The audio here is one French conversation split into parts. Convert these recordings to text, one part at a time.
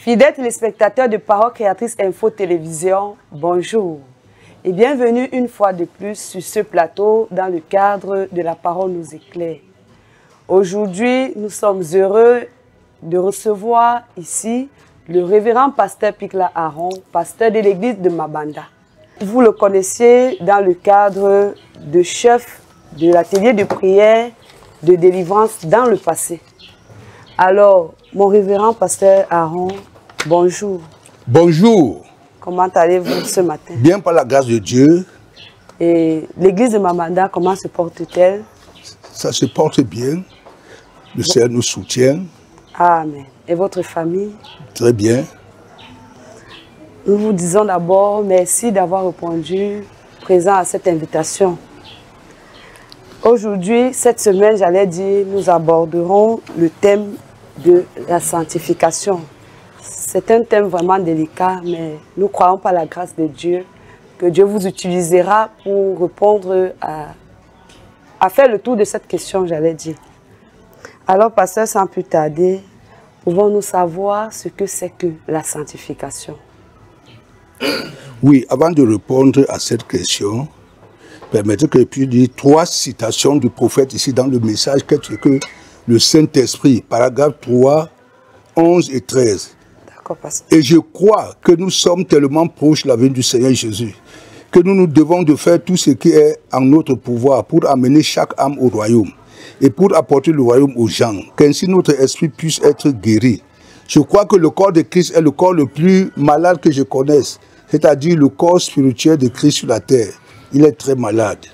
Fidèles téléspectateurs de Parole Créatrice Info Télévision, bonjour et bienvenue une fois de plus sur ce plateau dans le cadre de La Parole nous éclaire. Aujourd'hui, nous sommes heureux de recevoir ici le révérend pasteur Pikla Aaron, pasteur de l'église de Mabanda. Vous le connaissiez dans le cadre de chef de l'atelier de prière de délivrance dans le passé. Alors, mon révérend pasteur Aaron, bonjour. Bonjour. Comment allez-vous ce matin? Bien par la grâce de Dieu. Et l'église de Mabanda, comment se porte-t-elle? Ça se porte bien. Le Seigneur nous soutient. Amen. Et votre famille? Très bien. Nous vous disons d'abord merci d'avoir répondu présent à cette invitation. Aujourd'hui, cette semaine, j'allais dire, nous aborderons le thème de la sanctification. C'est un thème vraiment délicat, mais nous croyons par la grâce de Dieu que Dieu vous utilisera pour répondre à faire le tour de cette question, j'allais dire. Alors, pasteur, sans plus tarder, pouvons-nous savoir ce que c'est que la sanctification? Oui, avant de répondre à cette question, permettez que je puisse dire 3 citations du prophète ici dans le message que le Saint-Esprit, paragraphe 3, 11 et 13. D'accord, pasteur. Et je crois que nous sommes tellement proches de la venue du Seigneur Jésus que nous devons de faire tout ce qui est en notre pouvoir pour amener chaque âme au royaume et pour apporter le royaume aux gens, qu'ainsi notre esprit puisse être guéri. Je crois que le corps de Christ est le corps le plus malade que je connaisse, c'est-à-dire le corps spirituel de Christ sur la terre. Il est très malade.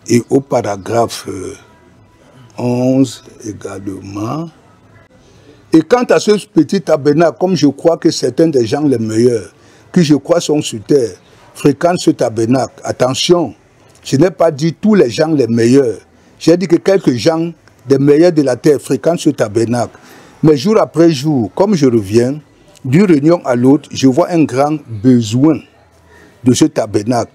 Et au paragraphe 11 également. Et quant à ce petit tabernacle, comme je crois que certains des gens les meilleurs, qui je crois sont sur terre, fréquentent ce tabernacle, attention, je n'ai pas dit tous les gens les meilleurs. J'ai dit que quelques gens des meilleurs de la terre fréquentent ce tabernacle. Mais jour après jour, comme je reviens, d'une réunion à l'autre, je vois un grand besoin de ce tabernacle.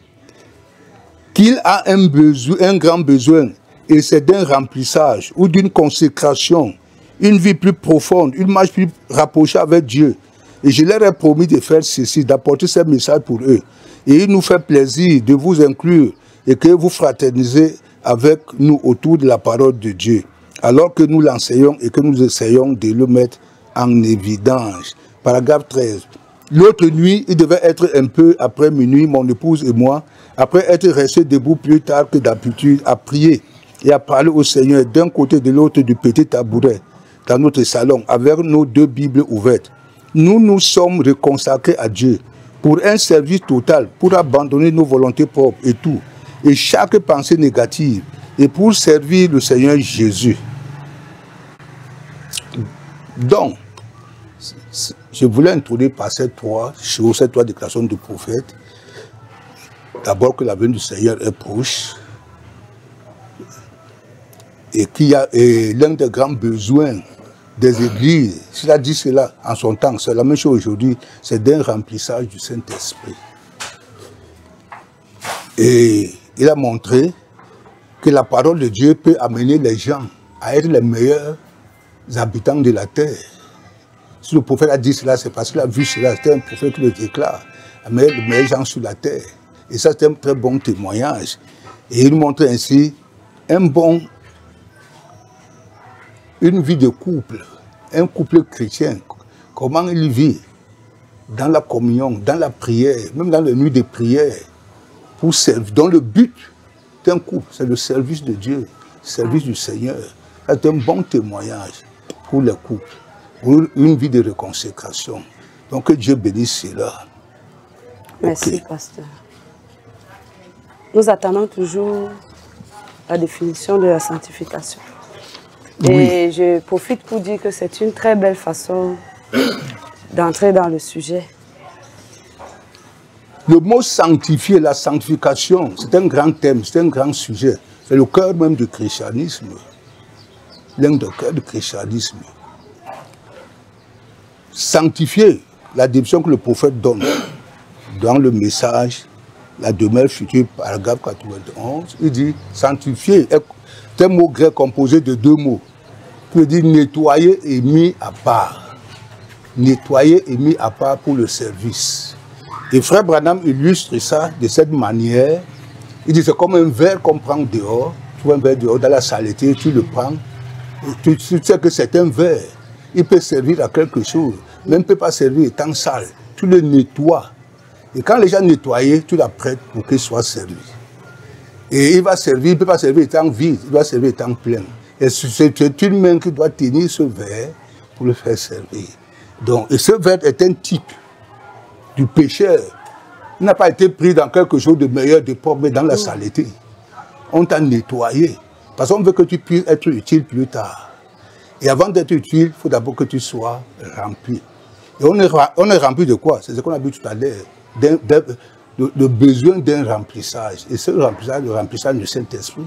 Qu'il a un grand besoin, et c'est d'un remplissage ou d'une consécration, une vie plus profonde, une marche plus rapprochée avec Dieu. Et je leur ai promis de faire ceci, d'apporter ce message pour eux. Et il nous fait plaisir de vous inclure et que vous fraternisez avec nous autour de la parole de Dieu, alors que nous l'enseignons et que nous essayons de le mettre en évidence. Paragraphe 13. L'autre nuit, il devait être un peu après minuit, mon épouse et moi, après être restés debout plus tard que d'habitude, à prier et à parler au Seigneur d'un côté et de l'autre du petit tabouret dans notre salon, avec nos 2 Bibles ouvertes. Nous nous sommes reconsacrés à Dieu pour un service total, pour abandonner nos volontés propres et tout, et chaque pensée négative, et pour servir le Seigneur Jésus. Donc, je voulais introduire par ces 3 choses, ces 3 déclarations du prophète. D'abord que la venue du Seigneur est proche, et qu'il y a l'un des grands besoins des églises, s'il a dit cela en son temps, c'est la même chose aujourd'hui, c'est d'un remplissage du Saint-Esprit. Et il a montré que la parole de Dieu peut amener les gens à être les meilleurs habitants de la terre. Si le prophète a dit cela, c'est parce qu'il a vu cela, c'était un prophète qui le déclare, amener les meilleurs gens sur la terre. Et ça, c'est un très bon témoignage. Et il montre ainsi une vie de couple, un couple chrétien, comment il vit dans la communion, dans la prière, même dans les nuits de prière, pour servir, dans le but d'un couple, c'est le service de Dieu, le service du Seigneur. C'est un bon témoignage pour les couples, pour une vie de reconsécration. Donc que Dieu bénisse cela. Merci, pasteur. Nous attendons toujours la définition de la sanctification. Et je profite pour dire que c'est une très belle façon d'entrer dans le sujet. Le mot sanctifier, la sanctification, c'est un grand thème, c'est un grand sujet. C'est le cœur même du christianisme. L'un des cœurs du christianisme. Sanctifier, la définition que le prophète donne dans le message, la demeure future, paragraphe 91, il dit sanctifier. C'est un mot grec composé de 2 mots, qui veut dire nettoyer et mis à part. nettoyé et mis à part pour le service. Et Frère Branham illustre ça de cette manière. Il dit c'est comme un verre qu'on prend dehors. Tu vois un verre dehors dans la saleté, tu le prends. Tu sais que c'est un verre. Il peut servir à quelque chose. Même il ne peut pas servir étant sale. Tu le nettoies. Et quand les gens nettoyés, tu l'apprêtes pour qu'il soit servi. Et il va servir, il ne peut pas servir étant vide, il doit servir étant plein. Et c'est une main qui doit tenir ce verre pour le faire servir. Donc, et ce verre est un type du pécheur. Il n'a pas été pris dans quelque chose de meilleur, de propre, mais dans la saleté. On t'a nettoyé. Parce qu'on veut que tu puisses être utile plus tard. Et avant d'être utile, il faut d'abord que tu sois rempli. Et on est rempli de quoi? C'est ce qu'on a vu tout à l'heure. Le besoin d'un remplissage. Et ce remplissage, le remplissage du Saint-Esprit.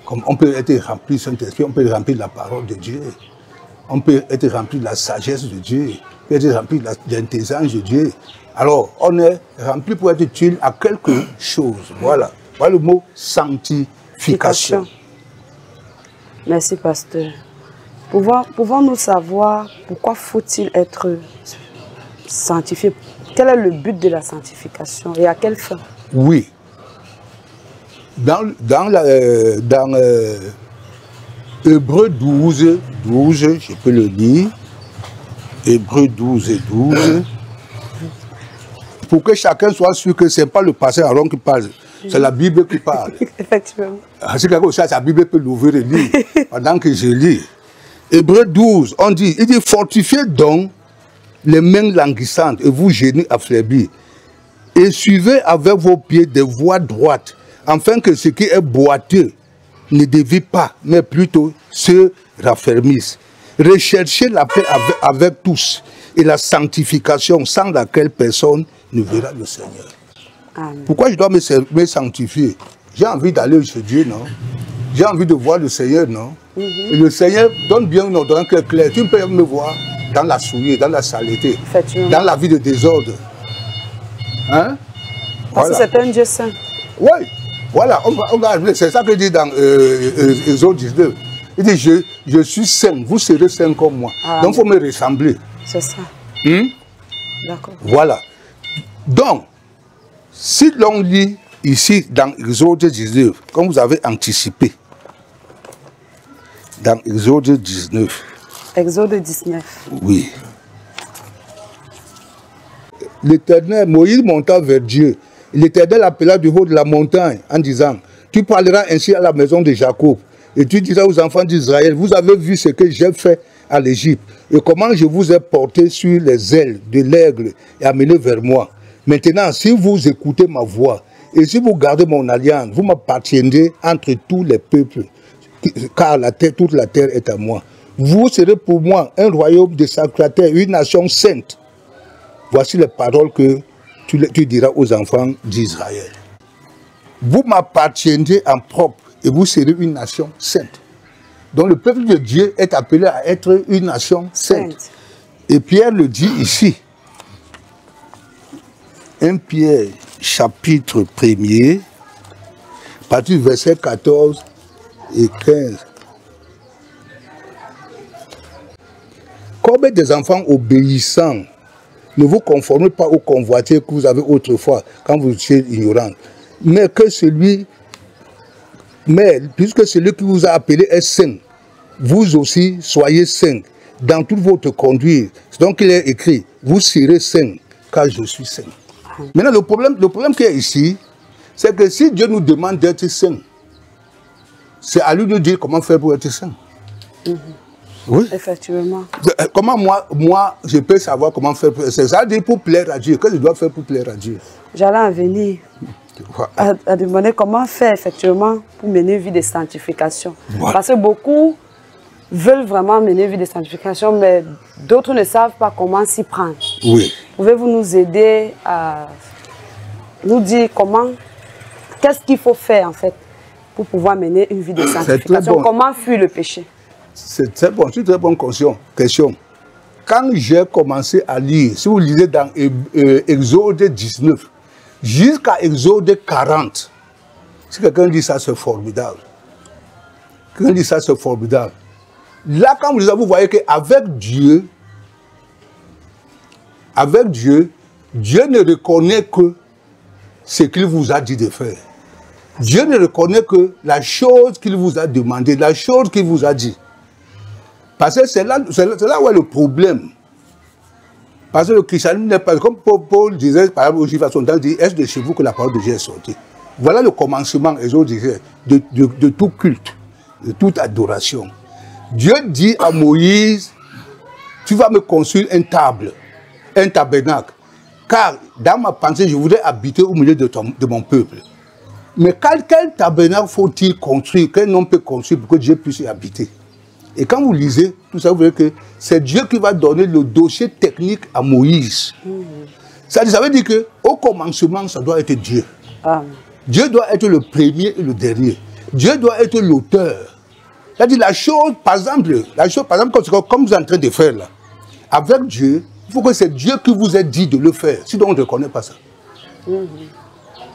Comme on peut être rempli du Saint-Esprit, on peut être rempli de la parole de Dieu. On peut être rempli de la sagesse de Dieu. On peut être rempli de l'intelligence de Dieu. Alors, on est rempli pour être utile à quelque chose. Voilà. Voilà le mot sanctification. Merci, pasteur. Pouvons-nous savoir pourquoi faut-il être sanctifié? Quel est le but de la sanctification et à quelle fin? Oui. Dans Hébreux 12, je peux le lire. Hébreux 12 et 12. Pour que chacun soit sûr que ce n'est pas le pasteur Aaron qui parle, c'est la Bible qui parle. Effectivement. C'est quelque chose, la Bible peut l'ouvrir et lire pendant que je lis. Hébreux 12, il dit fortifiez donc les mains languissantes et vous genoux affaiblis. Et suivez avec vos pieds des voies droites, afin que ce qui est boiteux ne dévie pas, mais plutôt se raffermisse. Recherchez la paix avec tous et la sanctification sans laquelle personne ne verra le Seigneur. Amen. Pourquoi je dois me sanctifier? J'ai envie d'aller chez Dieu, non? J'ai envie de voir le Seigneur, non? Et le Seigneur donne bien une ordonnance claire. Tu peux me voir dans la souillure, dans la saleté, dans la vie de désordre. Hein? Parce que c'est un Dieu saint. Oui, voilà, c'est ça que dit dans Exode 19. Il dit, je suis saint, vous serez saint comme moi. Donc il faut me ressembler. C'est ça. D'accord. Voilà. Donc, si l'on lit ici dans Exode 19, comme vous avez anticipé, dans Exode 19. Exode 19. Oui. L'Éternel, Moïse monta vers Dieu. L'Éternel appela du haut de la montagne en disant, tu parleras ainsi à la maison de Jacob. Et tu diras aux enfants d'Israël, vous avez vu ce que j'ai fait à l'Égypte et comment je vous ai porté sur les ailes de l'aigle et amené vers moi. Maintenant, si vous écoutez ma voix et si vous gardez mon alliance, vous m'appartiendrez entre tous les peuples, car toute la terre est à moi. Vous serez pour moi un royaume de sacrataires, une nation sainte. Voici les paroles que tu diras aux enfants d'Israël. Vous m'appartiendrez en propre et vous serez une nation sainte. Donc le peuple de Dieu est appelé à être une nation sainte. Et Pierre le dit ici. 1 Pierre chapitre 1er, à partir du verset 14 et 15. Comme des enfants obéissants, ne vous conformez pas aux convoitises que vous avez autrefois quand vous étiez ignorants. Mais puisque celui qui vous a appelé est saint, vous aussi soyez saints dans toute votre conduite. Donc il est écrit, vous serez saints, car je suis saint. Maintenant, le problème qu'il y a ici, c'est que si Dieu nous demande d'être saints, c'est à lui de dire comment faire pour être saint. Oui. Effectivement. Comment moi, je peux savoir comment faire pour être saint? Ça veut dire pour plaire à Dieu. Qu'est-ce que je dois faire pour plaire à Dieu? J'allais en venir à demander comment faire effectivement pour mener une vie de sanctification. Voilà. Parce que beaucoup veulent vraiment mener une vie de sanctification, mais d'autres ne savent pas comment s'y prendre. Oui. Pouvez-vous nous aider à nous dire qu'est-ce qu'il faut faire en fait pour pouvoir mener une vie de sanctification? Bon. Comment fuir le péché? C'est très bon, c'est une très bonne question. Quand j'ai commencé à lire, si vous lisez dans Exode 19, jusqu'à Exode 40, si quelqu'un dit ça, c'est formidable. Quelqu'un dit ça, c'est formidable. Là, quand vous voyez qu'avec Dieu, avec Dieu, Dieu ne reconnaît que ce qu'il vous a dit de faire. Dieu ne reconnaît que la chose qu'il vous a demandé, la chose qu'il vous a dit. Parce que c'est là où est le problème. Parce que le christianisme n'est pas, comme Paul disait, par exemple, au Juifs à son temps, il dit, est-ce de chez vous que la parole de Dieu est sortie? Voilà le commencement, les autres disaient, de tout culte, de toute adoration. Dieu dit à Moïse, tu vas me construire une table, un tabernacle. Car dans ma pensée, je voudrais habiter au milieu de mon peuple. Mais quel tabernacle faut-il construire, quel homme peut construire pour que Dieu puisse y habiter? Et quand vous lisez tout ça, vous verrez que c'est Dieu qui va donner le dossier technique à Moïse. Ça veut dire qu'au commencement, ça doit être Dieu. Dieu doit être le premier et le dernier. Dieu doit être l'auteur. C'est-à-dire la chose, par exemple, comme vous êtes en train de faire là, avec Dieu, il faut que c'est Dieu qui vous ait dit de le faire. Sinon, on ne reconnaît pas ça.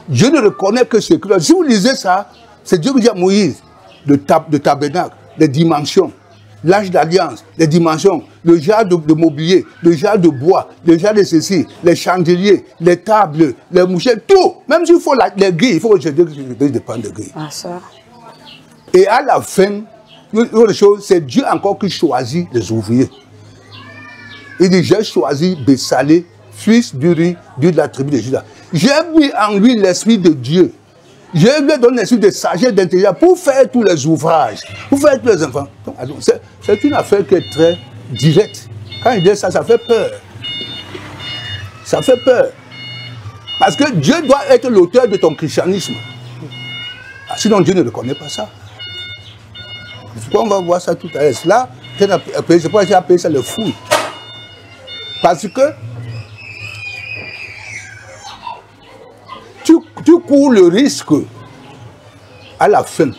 Dieu ne reconnaît que ce que... Si vous lisez ça, c'est Dieu qui dit à Moïse, le tabernacle, les dimensions, l'âge d'alliance, les dimensions, le genre de mobilier, le genre de bois, le genre de ceci, les chandeliers, les tables, les mouchettes, tout. Même s'il faut les grilles, il faut que je dépende des grilles. Ah, ça. Et à la fin, c'est Dieu encore qui choisit les ouvriers. Il dit, j'ai choisi Bessalé, fils d'Uri, Dieu de la tribu de Juda. J'ai mis en lui l'esprit de Dieu. Je lui ai donné l'esprit de sagesse, d'intelligence pour faire tous les ouvrages, pour faire tous les enfants. C'est une affaire qui est très directe. Quand il dit ça, ça fait peur. Ça fait peur. Parce que Dieu doit être l'auteur de ton christianisme. Sinon, Dieu ne reconnaît pas ça. On va voir ça tout à l'heure. Là, c'est pourquoi j'ai appelé ça le fou. Parce que tu cours le risque à la fin,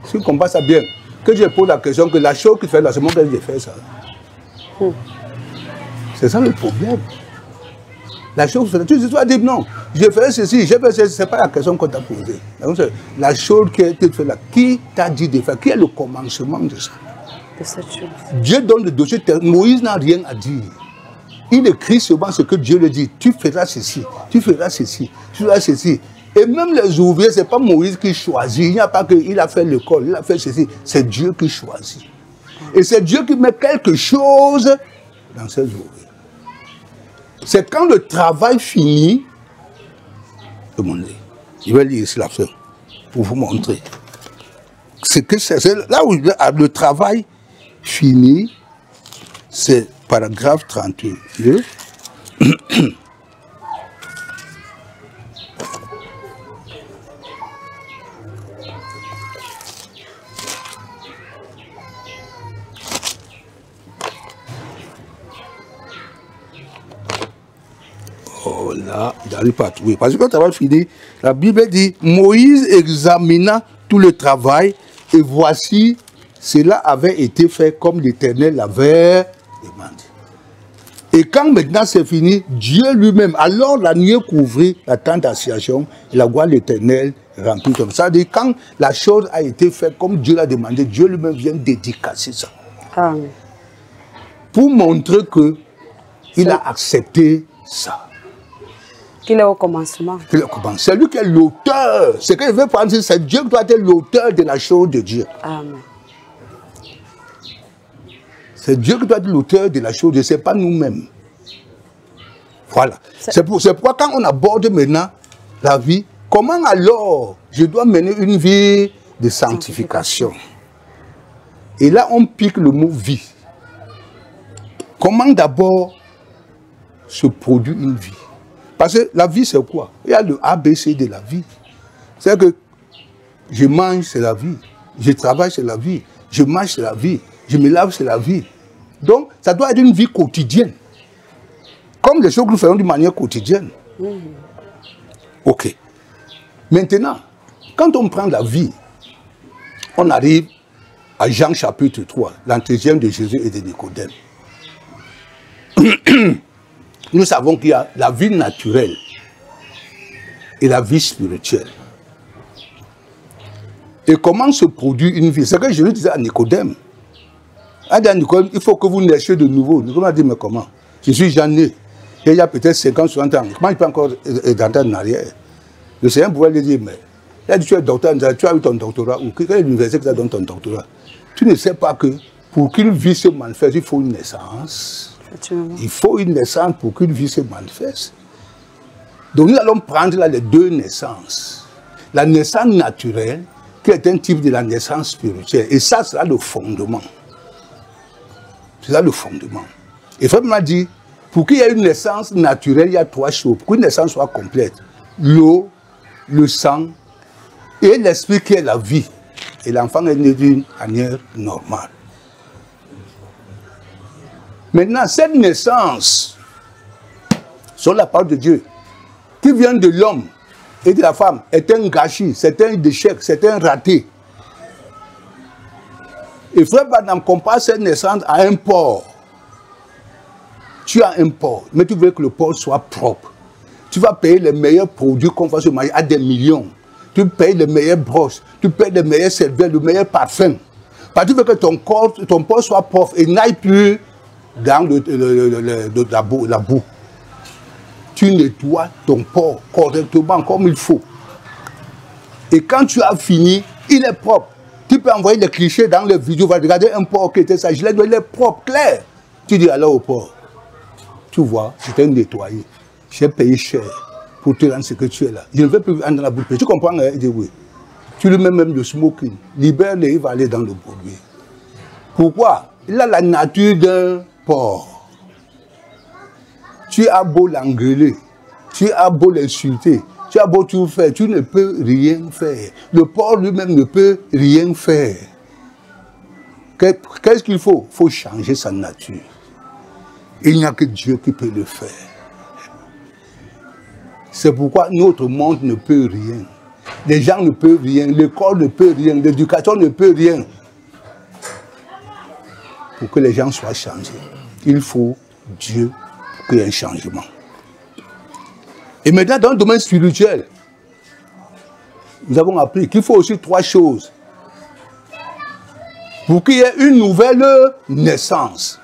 si on comprend ça bien, que je pose la question que la chose qui fait là, c'est moi qui ai fait ça. C'est ça le problème. La chose, tu dois dire non, je fais ceci, je fais ceci, ce n'est pas la question qu'on t'a posée. La chose qui a été faite là, qui t'a dit de faire, qui est le commencement de ça? De cette chose. Dieu donne le dossier, Moïse n'a rien à dire. Il écrit seulement ce que Dieu lui dit. Tu feras ceci, tu feras ceci, tu feras ceci. Et même les ouvriers, ce n'est pas Moïse qui choisit. Il n'y a pas qu'il a fait l'école, il a fait ceci. C'est Dieu qui choisit. Et c'est Dieu qui met quelque chose dans ses ouvriers. C'est quand le travail finit. Demandez. Je vais lire ici la fin pour vous montrer. C'est là où le travail finit, c'est paragraphe 32. Oh là, il n'arrive pas à trouver. Parce que quand le travail fini, la Bible dit, Moïse examina tout le travail et voici, cela avait été fait comme l'Éternel l'avait demandé. Et quand maintenant c'est fini, Dieu lui-même, alors la nuée couvrit la tente d'assignation et la gloire de l'Éternel remplit comme ça. C'est-à-dire quand la chose a été faite comme Dieu l'a demandé, Dieu lui-même vient dédicacer ça. Amen. Pour montrer qu'il a accepté ça. Qu'il est au commencement. C'est lui qui est l'auteur. Ce que je veux prendre, c'est Dieu qui doit être l'auteur de la chose de Dieu. Amen. C'est Dieu qui doit être l'auteur de la chose, ce n'est pas nous-mêmes. Voilà. C'est pourquoi quand on aborde maintenant la vie, comment alors je dois mener une vie de sanctification? Et là, on pique le mot vie. Comment d'abord se produit une vie? Parce que la vie, c'est quoi? Il y a le ABC de la vie. C'est que je mange, c'est la vie. Je travaille, c'est la vie. Je mange, c'est la vie. Je me lave, c'est la vie. Donc, ça doit être une vie quotidienne. Comme les choses que nous faisons d'une manière quotidienne. Ok. Maintenant, quand on prend la vie, on arrive à Jean chapitre 3, l'entretien de Jésus et de Nicodème. Nous savons qu'il y a la vie naturelle et la vie spirituelle. Et comment se produit une vie? C'est ce que je lui disais à Nicodème. Il faut que vous naissiez de nouveau. Nicodème a dit, mais comment? Je suis déjà né. il y a peut-être 50, 60 ans. Comment il peut encore rentrer en arrière? Le Seigneur pouvait lui dire, mais il a dit, tu es docteur, tu as eu ton doctorat, ou quelle est l'université qui t'a donné ton doctorat? Tu ne sais pas que pour qu'une vie se manifeste, il faut une naissance. Il faut une naissance pour qu'une vie se manifeste. Donc nous allons prendre là les deux naissances. La naissance naturelle, qui est un type de la naissance spirituelle. Et ça sera le fondement. C'est ça le fondement. Et Frère m'a dit, pour qu'il y ait une naissance naturelle, il y a trois choses. Pour qu'une naissance soit complète, l'eau, le sang et l'esprit qui est la vie. Et l'enfant est né d'une manière normale. Maintenant, cette naissance, sur la parole de Dieu, qui vient de l'homme et de la femme, est un gâchis, c'est un échec, c'est un raté. Et Frère Branham compare cette naissance à un porc. Tu as un porc, mais tu veux que le porc soit propre. Tu vas payer les meilleurs produits qu'on va se marier à des millions. Tu payes les meilleures brosses, tu payes les meilleurs serviettes, le meilleur parfum. Parce que tu veux que ton porc soit propre et n'aille plus dans la boue. Tu nettoies ton porc correctement comme il faut. Et quand tu as fini, il est propre. Tu peux envoyer les clichés dans les vidéos, va regarder un porc qui était sage, il est propre, clair. Tu dis alors au porc, tu vois, je t'ai nettoyé, j'ai payé cher pour te rendre ce que tu es là. Je ne veux plus entrer dans la bouche. Tu comprends? Il dit oui. Tu lui mets même le smoking. Libère-le, il va aller dans le produit. Pourquoi? Il a la nature d'un porc. Tu as beau l'engueuler, tu as beau l'insulter, tu as beau tout faire, tu ne peux rien faire. Le porc lui-même ne peut rien faire. Qu'est-ce qu'il faut? Il faut changer sa nature. Il n'y a que Dieu qui peut le faire. C'est pourquoi notre monde ne peut rien. Les gens ne peuvent rien, l'école ne peut rien, l'éducation ne peut rien. Pour que les gens soient changés, il faut Dieu pour qu'il y ait un changement. Et maintenant, dans le domaine spirituel, nous avons appris qu'il faut aussi trois choses. Pour qu'il y ait une nouvelle naissance.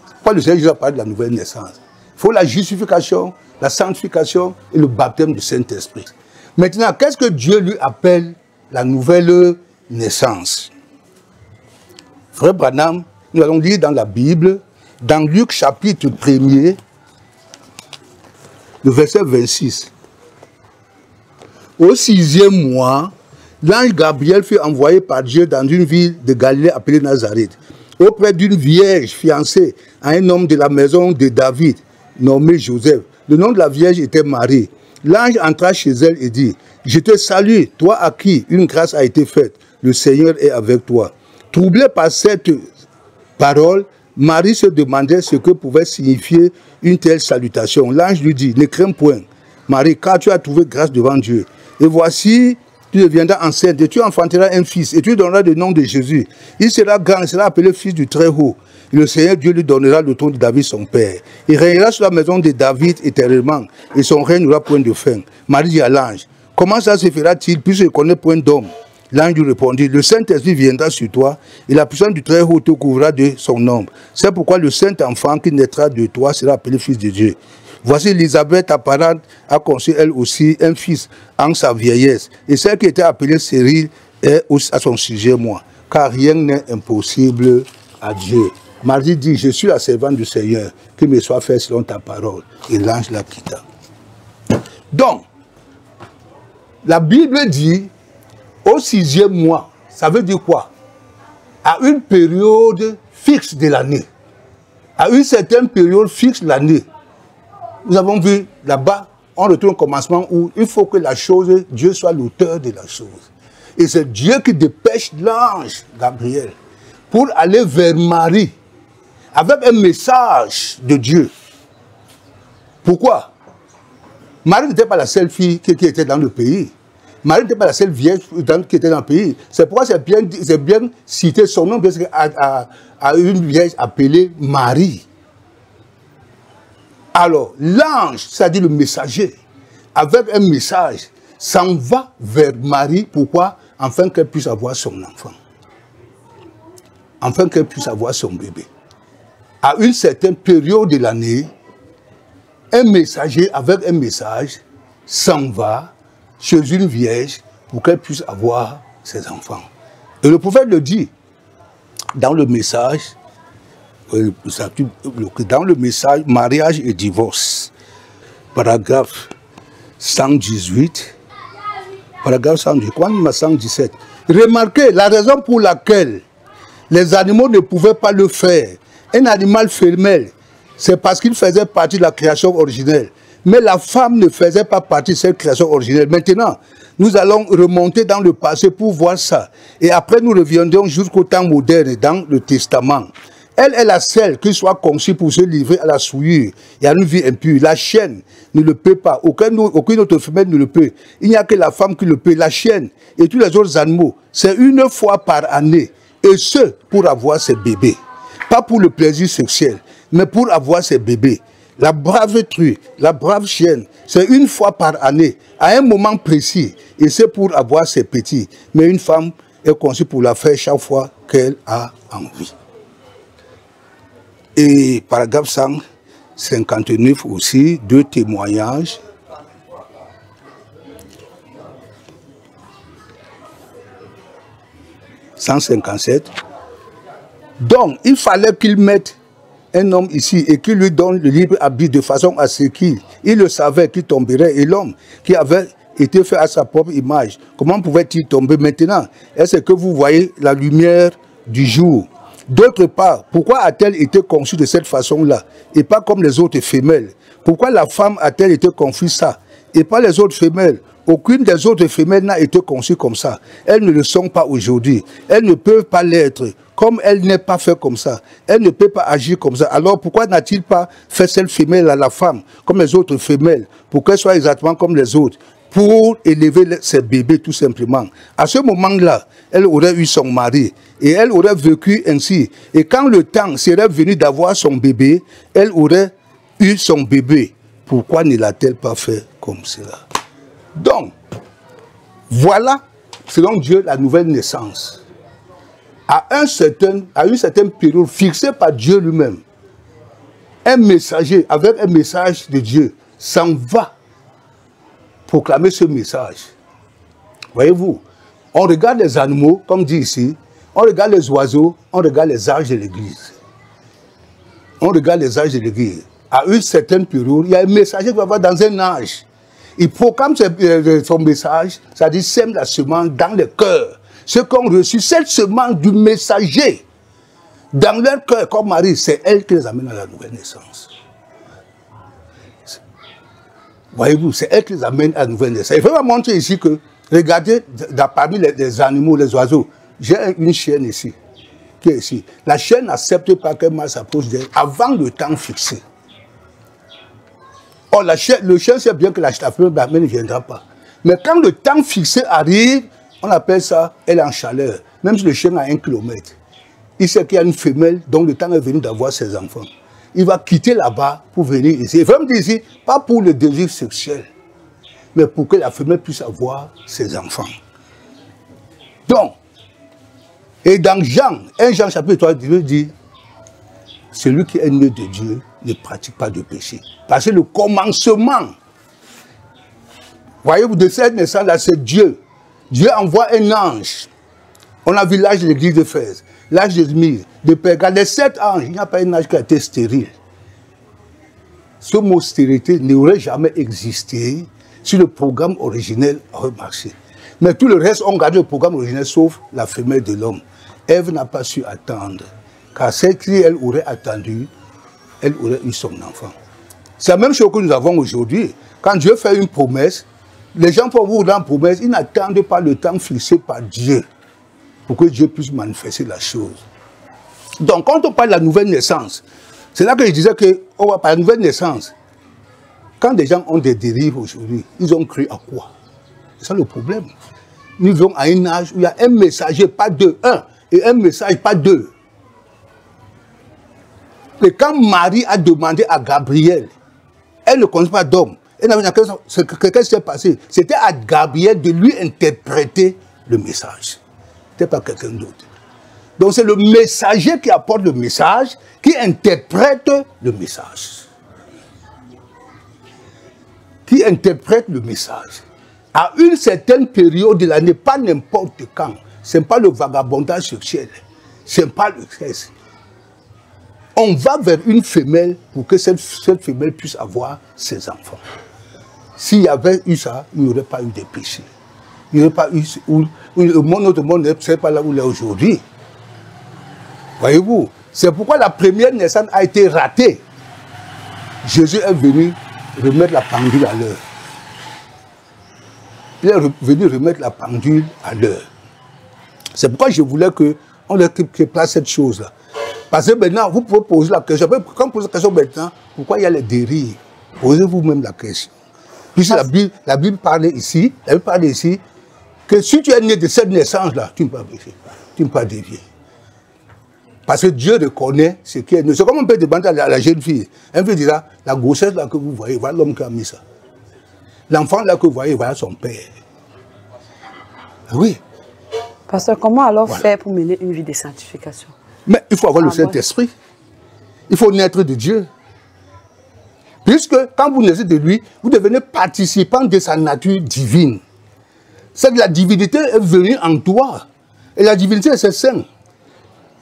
Pourquoi le Seigneur Jésus a parlé de la nouvelle naissance? Il faut la justification, la sanctification et le baptême du Saint-Esprit. Maintenant, qu'est-ce que Dieu lui appelle la nouvelle naissance? Frère Branham, nous allons lire dans la Bible, dans Luc chapitre 1er, le verset 26. Au 6e mois, l'ange Gabriel fut envoyé par Dieu dans une ville de Galilée appelée Nazareth, auprès d'une vierge fiancée à un homme de la maison de David, nommé Joseph. Le nom de la vierge était Marie. L'ange entra chez elle et dit, « Je te salue, toi à qui une grâce a été faite. Le Seigneur est avec toi. » Troublée par cette parole, Marie se demandait ce que pouvait signifier une telle salutation. L'ange lui dit, « Ne crains point, Marie, car tu as trouvé grâce devant Dieu. Et voici, tu deviendras enceinte et tu enfanteras un fils et tu donneras le nom de Jésus. Il sera grand, il sera appelé fils du Très-Haut. Et le Seigneur Dieu lui donnera le trône de David son père. Il régnera sur la maison de David éternellement et son règne n'aura point de fin. » Marie dit à l'ange, « Comment ça se fera-t-il puisque je ne connais point d'homme ?» L'ange lui répondit, « Le Saint-Esprit viendra sur toi et la puissance du Très-Haut te couvrira de son ombre. C'est pourquoi le Saint-Enfant qui naîtra de toi sera appelé fils de Dieu. Voici Élisabeth, ta parente, a conçu elle aussi un fils en sa vieillesse. Et celle qui était appelée stérile est à son sujet, moi. Car rien n'est impossible à Dieu. » Marie dit, « Je suis la servante du Seigneur, qu'il me soit fait selon ta parole. » Et l'ange la quitta. Donc, la Bible dit, au 6e mois, ça veut dire quoi? À une période fixe de l'année. À une certaine période fixe de l'année. Nous avons vu là-bas, on retrouve un commencement où il faut que la chose, Dieu soit l'auteur de la chose. Et c'est Dieu qui dépêche l'ange Gabriel pour aller vers Marie avec un message de Dieu. Pourquoi? Marie n'était pas la seule fille qui était dans le pays. Marie n'était pas la seule vierge qui était dans le pays. C'est pourquoi c'est bien cité son nom à une vierge appelée Marie. Alors, l'ange, c'est-à-dire le messager, avec un message, s'en va vers Marie. Pourquoi? Afin qu'elle puisse avoir son enfant. Afin qu'elle puisse avoir son bébé. À une certaine période de l'année, un messager avec un message s'en va chez une vierge pour qu'elle puisse avoir ses enfants. Et le prophète le dit dans le message, mariage et divorce, paragraphe 118, paragraphe 117. Remarquez la raison pour laquelle les animaux ne pouvaient pas le faire. Un animal femelle, c'est parce qu'il faisait partie de la création originelle. Mais la femme ne faisait pas partie de cette création originelle. Maintenant, nous allons remonter dans le passé pour voir ça. Et après, nous reviendrons jusqu'au temps moderne, dans le Testament. Elle est la seule qui soit conçue pour se livrer à la souillure et à une vie impure. La chienne ne le peut pas. Aucune autre femelle ne le peut. Il n'y a que la femme qui le peut. La chienne et tous les autres animaux, c'est une fois par année. Et ce, pour avoir ses bébés. Pas pour le plaisir sexuel, mais pour avoir ses bébés. La brave truie, la brave chienne, c'est une fois par année, à un moment précis. Et c'est pour avoir ses petits. Mais une femme est conçue pour la faire chaque fois qu'elle a envie. Et paragraphe 159 aussi, 2 témoignages. « 157. Donc, il fallait qu'il mette un homme ici et qu'il lui donne le libre habit de façon à ce qu'il le savait qu'il tomberait. Et l'homme qui avait été fait à sa propre image, comment pouvait-il tomber maintenant? Est-ce que vous voyez la lumière du jour? D'autre part, pourquoi a-t-elle été conçue de cette façon-là et pas comme les autres femelles? Pourquoi la femme a-t-elle été conçue ça et pas les autres femelles? Aucune des autres femelles n'a été conçue comme ça. Elles ne le sont pas aujourd'hui. Elles ne peuvent pas l'être. Comme elle n'est pas faite comme ça, elle ne peut pas agir comme ça. Alors pourquoi n'a-t-il pas fait cette femelle à la femme, comme les autres femelles, pour qu'elle soit exactement comme les autres, pour élever ses bébés tout simplement? À ce moment-là, elle aurait eu son mari et elle aurait vécu ainsi. Et quand le temps serait venu d'avoir son bébé, elle aurait eu son bébé. Pourquoi ne l'a-t-elle pas fait comme cela? Donc, voilà, selon Dieu, la nouvelle naissance. À une certaine période fixée par Dieu lui-même, un messager avec un message de Dieu s'en va proclamer ce message. Voyez-vous, on regarde les animaux, comme dit ici, on regarde les oiseaux, on regarde les âges de l'Église. On regarde les âges de l'Église. À une certaine période, il y a un messager qui va avoir dans un âge. Il proclame son message, c'est-à-dire sème la semence dans le cœur. Ceux qui ont reçu cette semence du messager dans leur cœur comme Marie, c'est elle qui les amène à la nouvelle naissance. Voyez-vous, c'est elle qui les amène à la nouvelle naissance. Il faut me montrer ici que, regardez, parmi les animaux, les oiseaux, j'ai une chienne ici, qui est ici. La chienne n'accepte pas qu'un mâle s'approche d'elle avant le temps fixé. Or, le chien sait bien que la femelle ne viendra pas. Mais quand le temps fixé arrive, on appelle ça, elle est en chaleur. Même si le chien a 1 kilomètre, il sait qu'il y a une femelle dont le temps est venu d'avoir ses enfants. Il va quitter là-bas pour venir ici. Il faut me dire ici, pas pour le désir sexuel, mais pour que la femelle puisse avoir ses enfants. Donc, et dans Jean, 1 Jean chapitre 3, Dieu dit, celui qui est né de Dieu ne pratique pas de péché. Parce que le commencement, voyez-vous, de cette naissance-là, c'est Dieu. Dieu envoie un ange. On a vu l'âge de l'église de Fès, l'âge de Smyrne, de Pergame. Les 7 anges, il n'y a pas un âge qui a été stérile. Ce mot stérilité n'aurait jamais existé si le programme originel aurait marché. Mais tout le reste, on garde le programme originel, sauf la femelle de l'homme. Ève n'a pas su attendre. Car celle qui, elle, aurait attendu, elle aurait eu son enfant. C'est la même chose que nous avons aujourd'hui. Quand Dieu fait une promesse, les gens pour vous dans la promesse, ils n'attendent pas le temps fixé par Dieu pour que Dieu puisse manifester la chose. Donc, quand on parle de la nouvelle naissance, c'est là que je disais qu'on va parler de la nouvelle naissance. Quand des gens ont des dérives aujourd'hui, ils ont cru à quoi? C'est ça le problème. Nous vivons à un âge où il y a un messager, pas deux, un, et un message, pas deux. Et quand Marie a demandé à Gabriel, elle ne connaît pas d'homme. Qu'est-ce qui s'est passé? C'était à Gabriel de lui interpréter le message. Ce n'était pas quelqu'un d'autre. Donc c'est le messager qui apporte le message, qui interprète le message. qui interprète le message. À une certaine période de l'année, pas n'importe quand. Ce n'est pas le vagabondage sexuel. Ce n'est pas le sexe. On va vers une femelle pour que cette femelle puisse avoir ses enfants. S'il y avait eu ça, il n'y aurait pas eu de péché. Il n'y aurait pas eu... notre monde ne serait pas là où il est aujourd'hui. Voyez-vous, c'est pourquoi la première naissance a été ratée. Jésus est venu remettre la pendule à l'heure. Il est venu remettre la pendule à l'heure. C'est pourquoi je voulais qu'on place cette chose-là. Parce que maintenant, vous pouvez poser la question. Quand vous posez la question maintenant, pourquoi il y a les dérives? Posez-vous même la question. Puisque la Bible parle ici, que si tu es né de cette naissance-là, tu ne peux pas pécher, tu ne peux pas dévier. Parce que Dieu reconnaît ce qui est né. C'est comme on peut demander à la jeune fille. Elle peut dire, la grossesse là que vous voyez, voilà l'homme qui a mis ça. L'enfant là que vous voyez, voilà son père. Oui. Pasteur, comment alors faire pour mener une vie de sanctification? Mais il faut avoir le Saint-Esprit. Il faut naître de Dieu. Puisque quand vous naissez de lui, vous devenez participant de sa nature divine. C'est que la divinité est venue en toi. Et la divinité, c'est saint.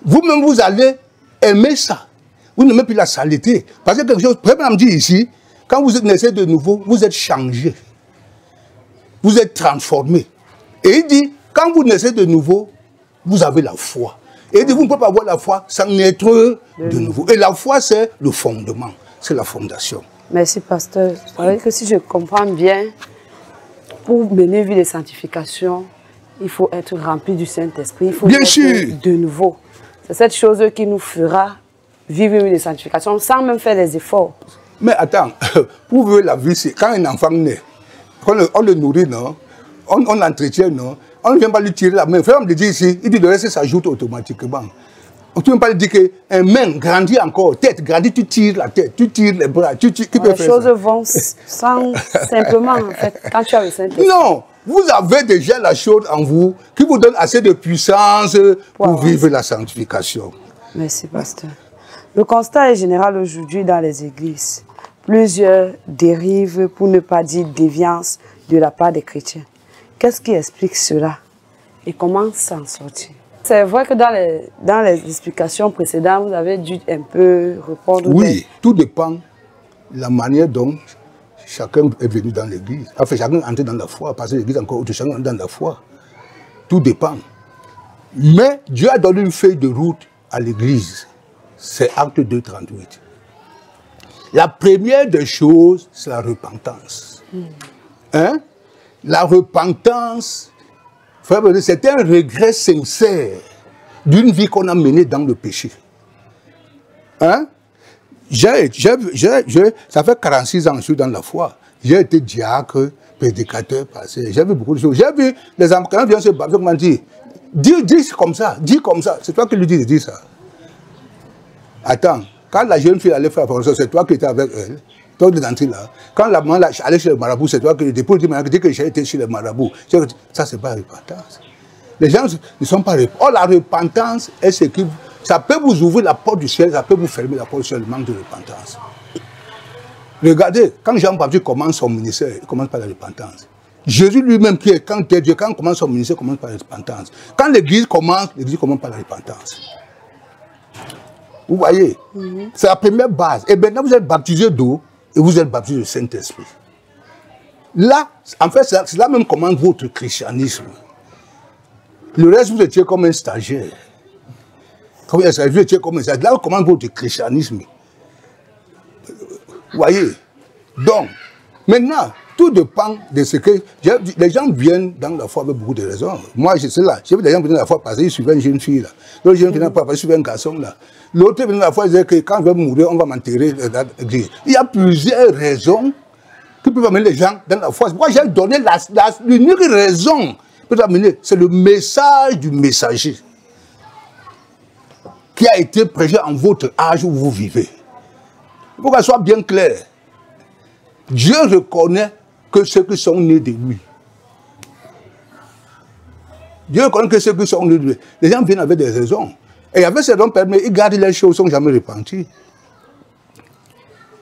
Vous-même, vous allez aimer ça. Vous n'aimez plus la saleté. Parce que quelque chose, Président dit ici, quand vous naissez de nouveau, vous êtes changé. Vous êtes transformé. Et il dit, quand vous naissez de nouveau, vous avez la foi. Et il dit, vous ne pouvez pas avoir la foi sans naître de nouveau. Et la foi, c'est le fondement. C'est la fondation. Merci, pasteur. Ça veut dire que si je comprends bien, pour mener une vie de sanctification, il faut être rempli du Saint-Esprit. Il faut être de nouveau. C'est cette chose qui nous fera vivre une vie de sanctification sans même faire des efforts. Mais attends, pour vivre la vie, c'est quand un enfant naît, on le nourrit, non? On l'entretient, non? On ne vient pas lui tirer la main. Frère, on me dit ici, il dit le reste s'ajoute automatiquement. On ne peut pas lui dire qu'un main grandit encore, tête grandit, tu tires la tête, tu tires les bras, qui peut faire ça? Les choses vont simplement, en fait, quand tu as le Saint-Esprit. Non, vous avez déjà la chose en vous qui vous donne assez de puissance pour vivre la sanctification. Merci, pasteur. Le constat est général aujourd'hui dans les églises. Plusieurs dérives, pour ne pas dire déviance, de la part des chrétiens. Qu'est-ce qui explique cela et comment s'en sortir? C'est vrai que dans les explications précédentes, vous avez dû un peu répondre. Oui, tout dépend de la manière dont chacun est venu dans l'église. Enfin, chacun est entré dans la foi, parce que l'église encore autre, chacun est dans la foi. Tout dépend. Mais Dieu a donné une feuille de route à l'église. C'est Acte 2:38. La première des choses, c'est la repentance. Hein? La repentance, c'est un regret sincère d'une vie qu'on a menée dans le péché. Hein? Ça fait 46 ans que je suis dans la foi. J'ai été diacre, prédicateur, pasteur. J'ai vu beaucoup de choses. J'ai vu les enfants, quand ils viennent se baptiser, comment dire, dis comme ça, dis comme ça. C'est toi qui lui dis de dire ça. Attends, quand la jeune fille allait faire la formation, c'est toi qui étais avec elle. Toi qui es entré là. Quand la maman allait chez le marabout, c'est toi qui dis que j'ai été chez le marabout. Ça, c'est pas la repentance. Les gens ne sont pas repentants. Or, la repentance est ce qui... Ça peut vous ouvrir la porte du ciel, ça peut vous fermer la porte du ciel, le manque de repentance. Regardez, quand Jean-Baptiste commence son ministère, il commence par la repentance. Jésus lui-même, quand il commence son ministère, il commence par la repentance. Quand l'église commence par la repentance. Vous voyez, c'est la première base. Et maintenant, vous êtes baptisé d'eau et vous êtes baptisé du Saint-Esprit. Là, en fait, c'est là même commence votre christianisme. Le reste, vous étiez comme un stagiaire. Comme un stagiaire, vous étiez comme un stagiaire. Là, commence votre christianisme. Vous voyez? Donc, maintenant, tout dépend de ce que... Les gens viennent dans la foi avec beaucoup de raisons. Moi, je sais là. J'ai vu des gens venir dans la foi parce qu'ils suivaient une jeune fille là. L'autre jeune fille dans la foi parce qu'ils suivaient un garçon là. L'autre vient dans la foi, il disait que quand je vais mourir, on va m'enterrer dans l'église. Il y a plusieurs raisons qui peuvent amener les gens dans la foi. Moi, j'ai donné l'unique raison qui peut amener. C'est le message du messager qui a été prêché en votre âge où vous vivez. Il faut que ça soit bien clair. Dieu reconnaît que ceux qui sont nés de lui. Dieu reconnaît que ceux qui sont nés de lui. Les gens viennent avec des raisons. Et avec ces raisons, ils gardent les choses, ils ne sont jamais repentis.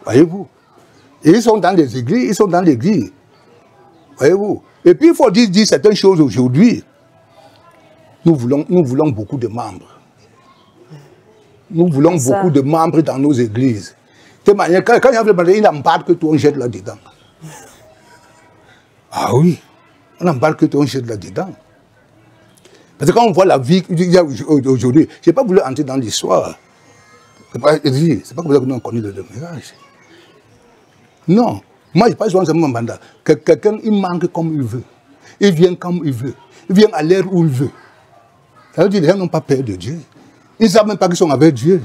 Voyez-vous? Et ils sont dans les églises, ils sont dans l'église. Voyez-vous? Et puis il faut dire certaines choses aujourd'hui. Nous voulons beaucoup de membres. Nous voulons beaucoup de membres dans nos églises. De manière, quand il y a une embarque que on jette là-dedans. Ah oui, on embarque que on jette là-dedans. Parce que quand on voit la vie qu'il y a aujourd'hui, je n'ai pas voulu entrer dans l'histoire. C'est pas comme ça que nous on connaît le message. Non. Moi, je ne suis pas seulement mandat. Quelqu'un, il manque comme il veut. Il vient comme il veut. Il vient à l'heure où il veut. Ça veut dire que les gens n'ont pas peur de Dieu. Ils ne savent même pas qu'ils sont avec Dieu.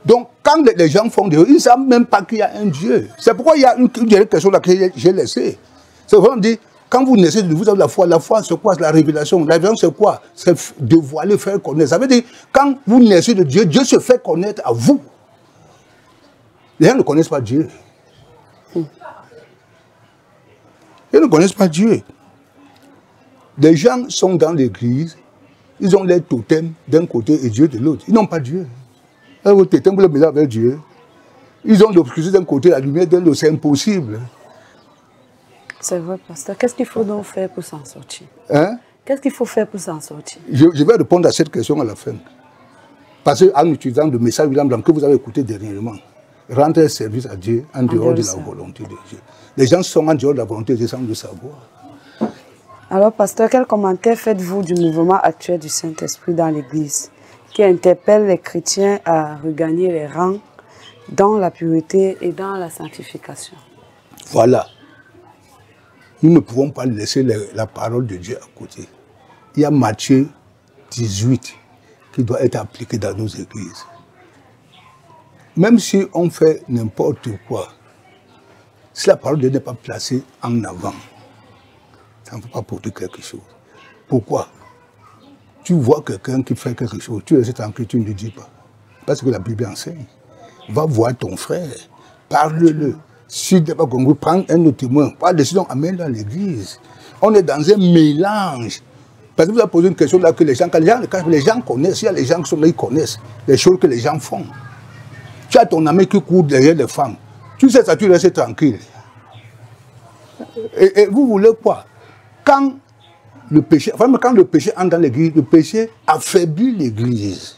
Donc, quand les gens font de Dieu, ils ne savent même pas qu'il y a un Dieu. C'est pourquoi il y a une question là que j'ai laissée. C'est vraiment dit, quand vous naissez de vous avez la foi c'est quoi? La révélation. La révélation, c'est quoi? C'est dévoiler, faire connaître. Ça veut dire, quand vous naissez de Dieu, Dieu se fait connaître à vous. Les gens ne connaissent pas Dieu. Ils ne connaissent pas Dieu. Les gens sont dans l'église, ils ont les totems d'un côté et Dieu de l'autre. Ils n'ont pas Dieu. Ils totem le mélange avec Dieu. Ils ont l'obscurité d'un côté, la lumière de l'autre. C'est impossible. C'est vrai, pasteur. Qu'est-ce qu'il faut donc faire pour s'en sortir? Hein? Qu'est-ce qu'il faut faire pour s'en sortir? Je vais répondre à cette question à la fin. Parce qu'en utilisant le message que vous avez écouté dernièrement, rendre service à Dieu en dehors de la volonté de Dieu. Les gens sont en dehors de la volonté de Dieu sans le savoir. Alors, pasteur, quel commentaire faites-vous du mouvement actuel du Saint-Esprit dans l'Église qui interpelle les chrétiens à regagner les rangs dans la pureté et dans la sanctification? Voilà. Nous ne pouvons pas laisser la parole de Dieu à côté. Il y a Matthieu 18 qui doit être appliqué dans nos églises. Même si on fait n'importe quoi, si la parole de Dieu n'est pas placée en avant, ça ne peut pas porter quelque chose. Pourquoi? Tu vois quelqu'un qui fait quelque chose, tu restes tranquille, tu ne lui dis pas. Parce que la Bible enseigne. Va voir ton frère, parle-le. Si tu n'es pas compris, prends un autre témoin. Pas de décision, amène dans l'église. On est dans un mélange. Parce que vous avez posé une question là que les gens connaissent, il y a les gens qui sont là, ils connaissent les choses que les gens font. Tu as ton ami qui court derrière les femmes. Tu sais ça, tu restes tranquille. Et vous voulez quoi? Quand le péché entre dans l'église, le péché affaiblit l'église.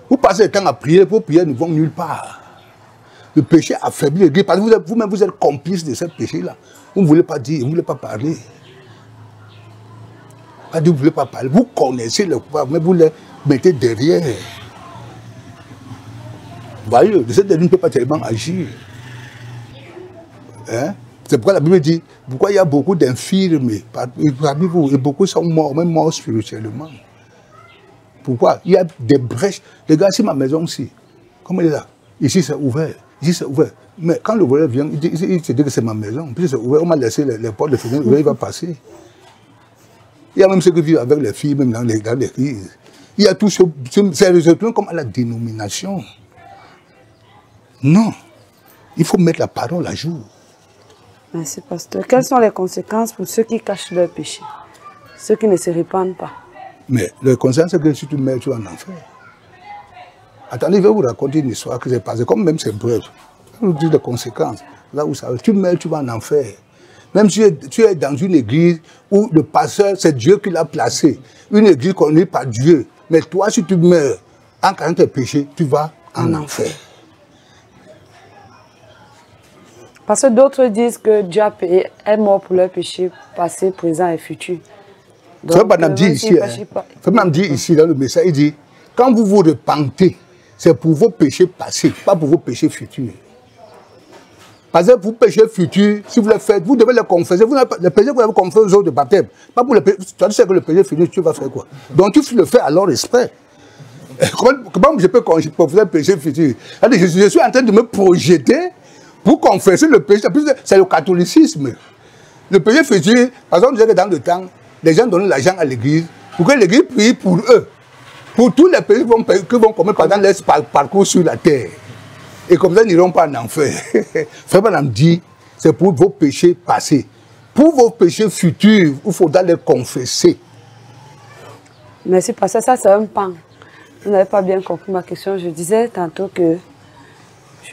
Vous passez le temps à prier, vos prières ne vont nulle part. Le péché affaiblit l'église parce que vous-même vous êtes complice de ce péché-là. Vous ne voulez pas dire, vous ne voulez pas parler. Vous ne voulez pas parler. Vous connaissez le pouvoir, mais vous le mettez derrière. Vous voyez, de cette dernière ne peut pas tellement agir. Hein? C'est pourquoi la Bible dit, pourquoi il y a beaucoup d'infirmes parmi vous, et beaucoup sont morts, même morts spirituellement. Pourquoi? Il y a des brèches. Les gars, c'est ma maison aussi. Comme elle est là. Ici, c'est ouvert. Ici, c'est ouvert. Mais quand le voleur vient, il se dit que c'est ma maison. Puis c'est ouvert. On m'a laissé les portes de fenêtre. Il va passer. Il y a même ceux qui vivent avec les filles, même dans l'église. Il y a tout ce... C'est comme à la dénomination. Non. Il faut mettre la parole à jour. Merci, pasteur. Quelles sont les conséquences pour ceux qui cachent leur péché? Ceux qui ne se répandent pas? Mais les conséquences, c'est que si tu meurs, tu vas en enfer. Attendez, je vais vous raconter une histoire qui s'est passée, comme même c'est bref. Je vais vous dire les conséquences. Là où ça va, tu meurs, tu vas en enfer. Même si tu es dans une église où le pasteur, c'est Dieu qui l'a placé. Une église connue par Dieu. Mais toi, si tu meurs en cachant tes péchés, tu vas en enfer. Parce que d'autres disent que Dieu est mort pour leurs péchés passés, présents et futurs. Frère Branham dit ici, ici dans le message, il dit, quand vous vous repentez, c'est pour vos péchés passés, pas pour vos péchés futurs. Parce que vos péchés futurs, si vous les faites, vous devez les confesser. Les péchés que vous avez confessés aux autres de baptême, pas pour les péchés. Tu sais que le péché futur, tu vas faire quoi? Donc tu le fais à leur respect. Comment je peux confesser le péché futur? Je suis en train de me projeter pour confesser le péché. C'est le catholicisme. Le péché futur, par exemple, on disait que dans le temps, les gens donnaient l'argent à l'église pour que l'église prie pour eux. Pour tous les pays qui vont commettre pendant leur parcours sur la terre. Et comme ça, ils n'iront pas en enfer. Frère Branham dit, c'est pour vos péchés passés. Pour vos péchés futurs, il faudra les confesser. Merci, parce que ça, c'est un pan. Vous n'avez pas bien compris ma question. Je disais tantôt que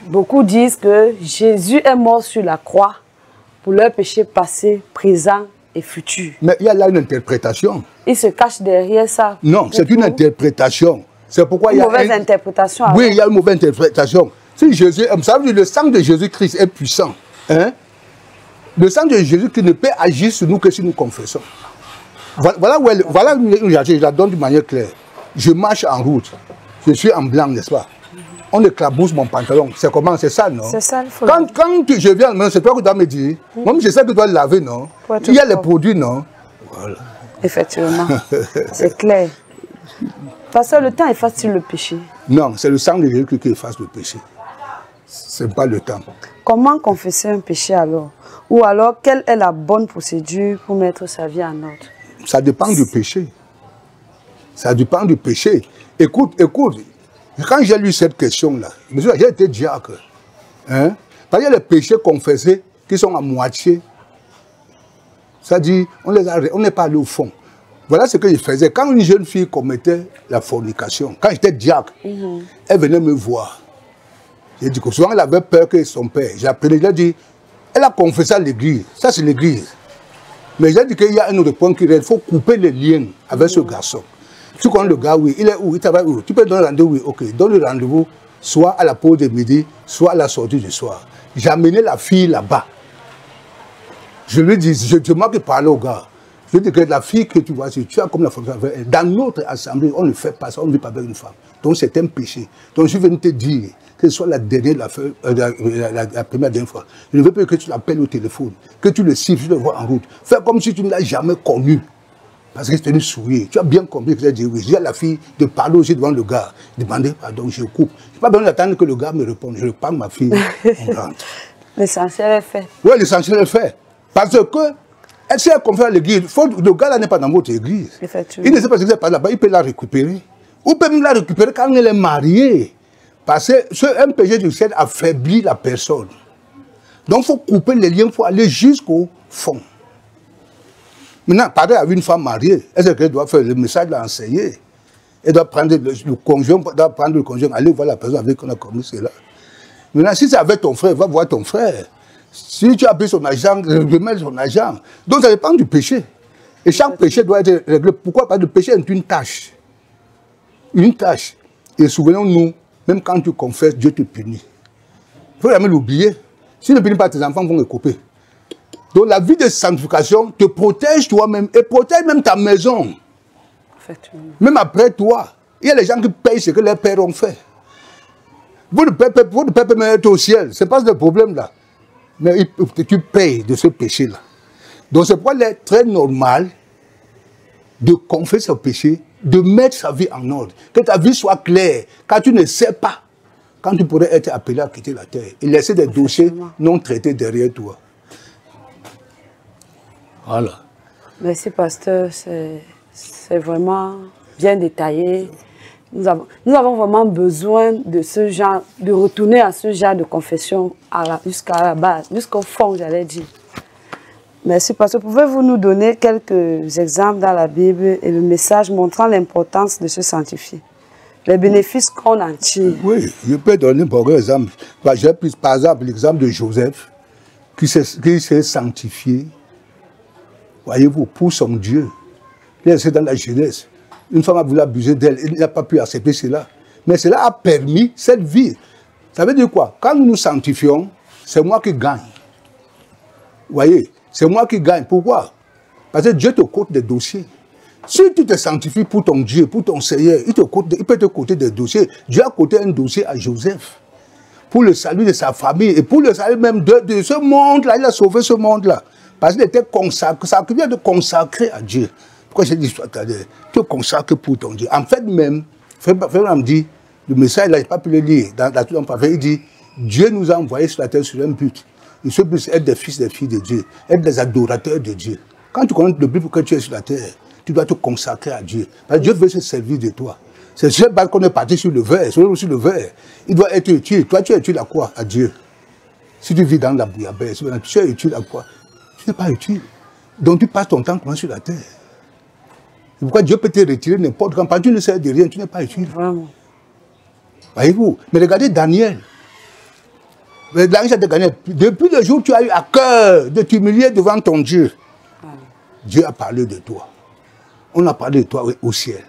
Beaucoup disent que Jésus est mort sur la croix pour leurs péchés passés, présents et futurs. Mais il y a là une interprétation. Ils se cachent derrière ça. Non, c'est une interprétation. C'est pourquoi il y a une mauvaise interprétation. Oui, il y a une mauvaise interprétation. Si Jésus, vous savez, le sang de Jésus-Christ est puissant. Hein? Le sang de Jésus-Christ ne peut agir sur nous que si nous confessons. Voilà où je la donne de manière claire. Je marche en route. Je suis en blanc, n'est-ce pas? On éclabousse mon pantalon. C'est comment? C'est ça, non? C'est ça, il faut quand je viens, c'est toi qui dois me dire. Moi, je sais que tu dois le laver, non? Il y a les produits, non? Voilà. Effectivement. C'est clair. Parce que le temps efface-t-il le péché? Non, c'est le sang de Jésus qui efface le péché. Ce n'est pas le temps. Comment confesser un péché alors? Ou alors, quelle est la bonne procédure pour mettre sa vie en ordre? Ça dépend du péché. Ça dépend du péché. Écoute. Quand j'ai lu cette question-là, j'ai été diacre. Hein? Parce qu'il y a les péchés confessés qui sont à moitié. C'est-à-dire, on n'est pas allé au fond. Voilà ce que je faisais. Quand une jeune fille commettait la fornication, quand j'étais diacre, elle venait me voir. J'ai dit que souvent elle avait peur que son père, j'appelais, je lui ai dit, elle a confessé à l'église. Ça, c'est l'église. Mais j'ai dit qu'il y a un autre point qui reste. Il faut couper les liens avec ce garçon. Tu connais le gars, oui, il est où, il travaille où? Tu peux donner rendez-vous, oui, ok. Donne le rendez-vous, soit à la pause de midi, soit à la sortie du soir. J'ai amené la fille là-bas. Je lui dis, je m'en parler au gars. Je lui dis que la fille que tu vois, si tu as comme la fonction avec elle, dans notre assemblée, on ne fait pas ça, on ne vit pas avec une femme. Donc c'est un péché. Donc je viens te dire, que ce soit la dernière, la première dernière fois, je ne veux pas que tu l'appelles au téléphone, que tu le siffles, tu le vois en route. Fais comme si tu ne l'as jamais connu. Parce que c'est une souillée. Tu as bien compris que j'ai dit oui. Je dis à la fille de parler aussi devant le gars. Demander pardon, je coupe. Je n'ai pas besoin d'attendre que le gars me réponde. Je reprends ma fille, on rentre. L'essentiel est fait. Oui, l'essentiel est fait. Parce que, si elle confie à l'église, le gars là n'est pas dans votre église. Effectivement. Il ne sait pas ce qui se passe là-bas, il peut la récupérer. Ou peut même la récupérer quand elle est mariée. Parce que un péché du ciel affaiblit la personne. Donc il faut couper les liens, il faut aller jusqu'au fond. Maintenant, parler avec une femme mariée, est-ce qu'elle doit faire le message, l'enseigner? Elle doit prendre le conjoint, aller voir la personne avec qui on a commis cela. Maintenant, si c'est avec ton frère, va voir ton frère. Si tu as pris son argent, remets son argent. Donc ça dépend du péché. Et chaque péché doit être réglé. Pourquoi? Parce que le péché est une tâche. Une tâche. Et souvenons-nous, même quand tu confesses, Dieu te punit. Il ne faut jamais l'oublier. Si ne punit pas, tes enfants vont le couper. Donc la vie de sanctification te protège toi-même et protège même ta maison. Même après toi. Il y a les gens qui payent ce que leurs pères ont fait. Votre père peut même être au ciel. Ce n'est pas ce problème-là. Mais tu payes de ce péché-là. Donc c'est pourquoi il est très normal de confesser ce péché, de mettre sa vie en ordre. Que ta vie soit claire. Quand tu ne sais pas, quand tu pourrais être appelé à quitter la terre et laisser des dossiers non traités derrière toi. Voilà. Merci, pasteur. C'est vraiment bien détaillé. Nous avons vraiment besoin de ce genre, de retourner à ce genre de confession jusqu'à la base, jusqu'au fond, j'allais dire. Merci, pasteur. Pouvez-vous nous donner quelques exemples dans la Bible et le message montrant l'importance de se sanctifier? Les bénéfices qu'on en tire. Oui, je peux donner par exemple. J'ai pris par exemple l'exemple de Joseph qui s'est sanctifié. Voyez-vous, pour son Dieu. Il est dans la jeunesse. Une femme a voulu abuser d'elle, il n'a pas pu accepter cela. Mais cela a permis cette vie. Ça veut dire quoi? Quand nous nous sanctifions, c'est moi qui gagne. Vous voyez, c'est moi qui gagne. Pourquoi? Parce que Dieu te cote des dossiers. Si tu te sanctifies pour ton Dieu, pour ton Seigneur, il peut te coter des dossiers. Dieu a coté un dossier à Joseph. Pour le salut de sa famille et pour le salut même de ce monde-là. Il a sauvé ce monde-là. Parce qu'il était consacré, ça vient de consacrer à Dieu. Pourquoi j'ai dit ça? Tu es consacré pour ton Dieu. En fait même, Frère me dit, le message, là, je n'ai pas pu le lire, dans tout le parfait, il dit, Dieu nous a envoyés sur la terre sur un but. Et ce but, c'est être des fils, des filles de Dieu, être des adorateurs de Dieu. Quand tu connais le but pour que tu es sur la terre, tu dois te consacrer à Dieu. Parce que Dieu veut se servir de toi. C'est ce bal qu'on est parti sur le verre, sur le verre. Il doit être utile. Toi, tu es utile à quoi? À Dieu. Si tu vis dans la bouillabaisse, tu es utile à quoi? Tu n'es pas utile. Donc tu passes ton temps sur la terre. C'est pourquoi Dieu peut te retirer n'importe quand. Quand tu ne sais de rien, tu n'es pas utile. Vraiment. Voyez-vous? Mais regardez Daniel. L'argent de gagner. Depuis le jour où tu as eu à cœur de t'humilier devant ton Dieu, Dieu a parlé de toi. On a parlé de toi au ciel.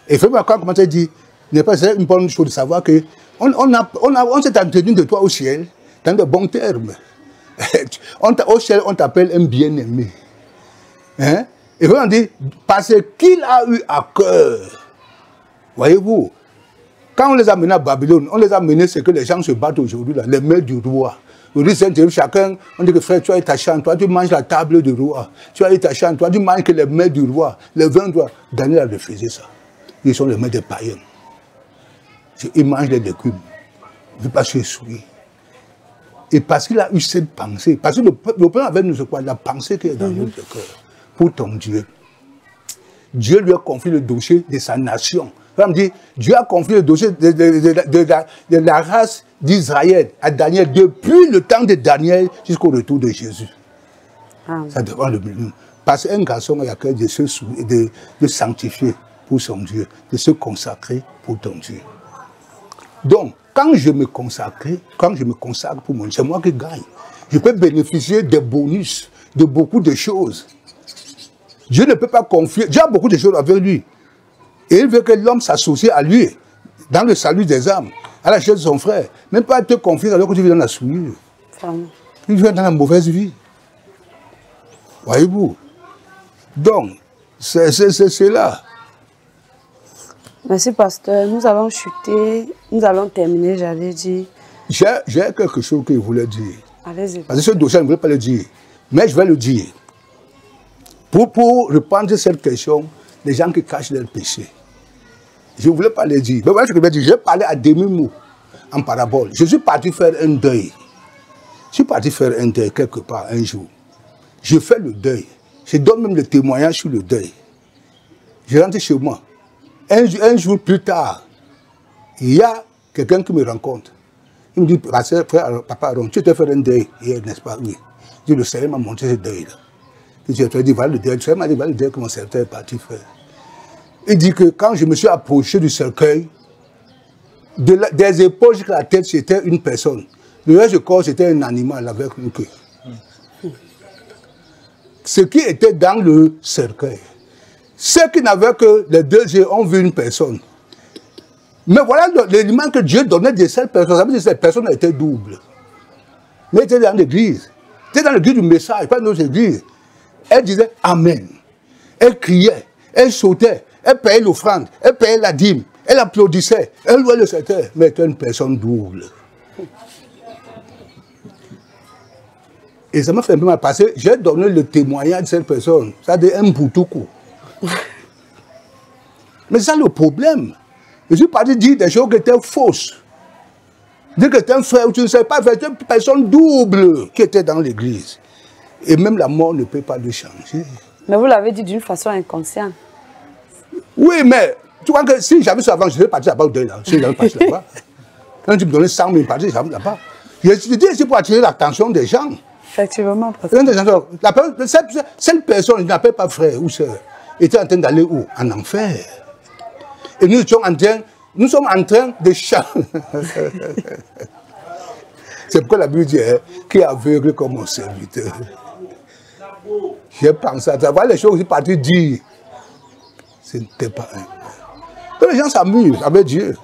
Et fais-moi quand comment tu dis, n'est pas une bonne chose de savoir que on s'est entretenu de toi au ciel dans de bons termes. Au ciel, on t'appelle un bien-aimé. Hein? Et on dit, parce qu'il a eu à cœur. Voyez-vous, quand on les a menés à Babylone, on les a menés ce que les gens se battent aujourd'hui, les mains du roi. Aujourd'hui, chacun, on dit que frère, tu as ta chambre, toi tu manges la table du roi. Tu as ta chambre, toi tu manges que les mains du roi, les vins du roi. Daniel a refusé ça. Ils sont les mains des païens. Ils mangent les légumes. Il ne veut pas se souiller. Et parce qu'il a eu cette pensée, parce que le problème avec nous, c'est quoi? La pensée qui est dans notre cœur pour ton Dieu. Dieu lui a confié le dossier de sa nation. On dit, Dieu a confié le dossier de la race d'Israël à Daniel depuis le temps de Daniel jusqu'au retour de Jésus. Ça devant le milieu. Parce qu'un garçon a à cœur de sanctifier pour son Dieu, de se consacrer pour ton Dieu. Donc, quand je me consacre pour mon Dieu, c'est moi qui gagne. Je peux bénéficier des bonus, de beaucoup de choses. Dieu ne peut pas confier. Dieu a beaucoup de choses avec lui. Et il veut que l'homme s'associe à lui, dans le salut des âmes, à la chaise de son frère. Même pas te confier alors que tu vis dans la souillure. Tu vis dans la mauvaise vie. Voyez-vous? Donc, c'est là. Merci, pasteur. Nous allons chuter. Nous allons terminer, j'allais dire. J'ai quelque chose que je voulais dire. Allez-y. Parce que ce dossier, je ne voulais pas le dire. Mais je vais le dire. Pour répondre à cette question, les gens qui cachent leurs péchés. Je ne voulais pas le dire. Mais voilà ce que je vais dire. J'ai parlé à demi-mot, en parabole. Je suis parti faire un deuil. Je suis parti faire un deuil quelque part, un jour. Je fais le deuil. Je donne même le témoignage sur le deuil. Je rentre chez moi. Un jour plus tard, il y a quelqu'un qui me rencontre. Il me dit, frère, papa Aaron, tu t'es fait un deuil hier, n'est-ce pas? Oui. Je dis, le Seigneur m'a montré ce deuil-là. Je lui ai dit, voilà le deuil. Le Seigneur m'a dit, voilà le deuil que mon serviteur est parti faire. Il dit que quand je me suis approché du cercueil, des épaules jusqu'à la tête, c'était une personne. Le reste du corps, c'était un animal avec une queue. Ce qui était dans le cercueil. Ceux qui n'avaient que les deux yeux ont vu une personne. Mais voilà l'élément que Dieu donnait de cette personne. Ça veut dire que cette personne était double. Mais elle était dans l'église. Elle était dans l'église du message, pas dans notre église. Elle disait Amen. Elle criait, elle sautait, elle payait l'offrande, elle payait la dîme, elle applaudissait, elle louait le Seigneur. Mais elle était une personne double. Et ça m'a fait un peu mal parce que j'ai donné le témoignage de cette personne. Ça a dit un boutoukou. Mais c'est ça le problème. Je suis parti dire des choses qui étaient fausses. Dire que tu es un frère ou tu ne sais pas, c'est une personne double qui était dans l'église. Et même la mort ne peut pas le changer. Mais vous l'avez dit d'une façon inconsciente. Oui, mais tu vois que si j'avais ça avant, je serais parti là-bas au deuil. Si j'avais parti là-bas. Quand tu me donnais 100 000 parties, j'avais là-bas. Je dis c'est pour attirer l'attention des gens. Effectivement. Cette personne, je ne l'appelle pas frère ou soeur, était en train d'aller où? En enfer. Et nous sommes en train de chanter. C'est pourquoi la Bible dit qui est aveugle comme mon serviteur. J'ai pensé à ça. Voilà les choses que j'ai parti dire. Ce n'était pas un. Les gens s'amusent avec Dieu.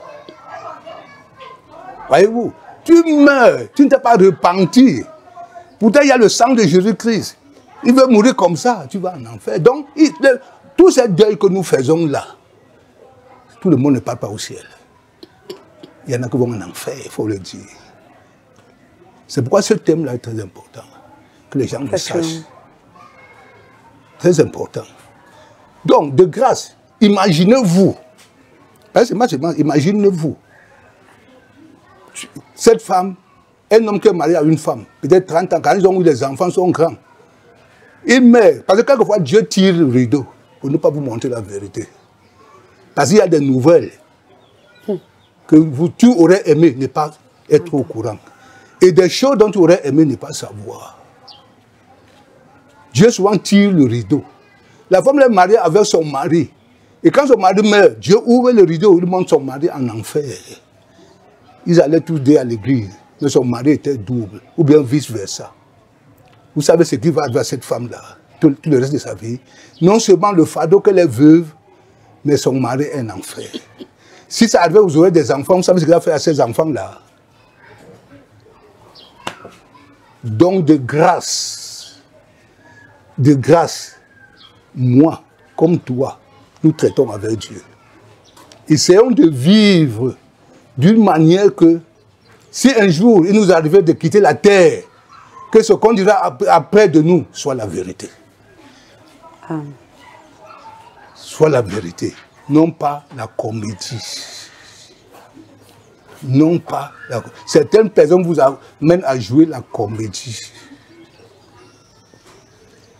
Voyez-vous, tu meurs, tu ne t'es pas repenti. Pourtant, il y a le sang de Jésus-Christ. Il veut mourir comme ça, tu vas en enfer. Donc, tout ce deuil que nous faisons là, tout le monde ne part pas au ciel. Il y en a qui vont en enfer, il faut le dire. C'est pourquoi ce thème-là est très important. Que les gens le sachent. Très important. Donc, de grâce, imaginez-vous. Imaginez-vous. Cette femme, un homme qui est marié à une femme, peut-être 30 ans, quand ils ont eu les enfants, sont grands. Il meurt. Parce que quelquefois, Dieu tire le rideau pour ne pas vous montrer la vérité. Parce qu'il y a des nouvelles que tu aurais aimé ne pas être au courant. Et des choses dont tu aurais aimé ne pas savoir. Dieu souvent tire le rideau. La femme est mariée avec son mari. Et quand son mari meurt, Dieu ouvre le rideau, il montre son mari en enfer. Ils allaient tous deux à l'église. mais son mari était double, ou bien vice-versa. Vous savez ce qui va arriver à cette femme-là, tout le reste de sa vie. Non seulement le fardeau qu'elle est veuve, mais son mari est un enfer. Si ça arrivait, vous aurez des enfants, vous savez ce qu'il va faire à ces enfants-là. Donc de grâce, moi, comme toi, nous traitons avec Dieu. Essayons de vivre d'une manière que, si un jour il nous arrivait de quitter la terre, que ce qu'on dira après de nous soit la vérité. Soit la vérité, non pas la comédie. Non pas la comédie. Certaines personnes vous amènent à jouer la comédie.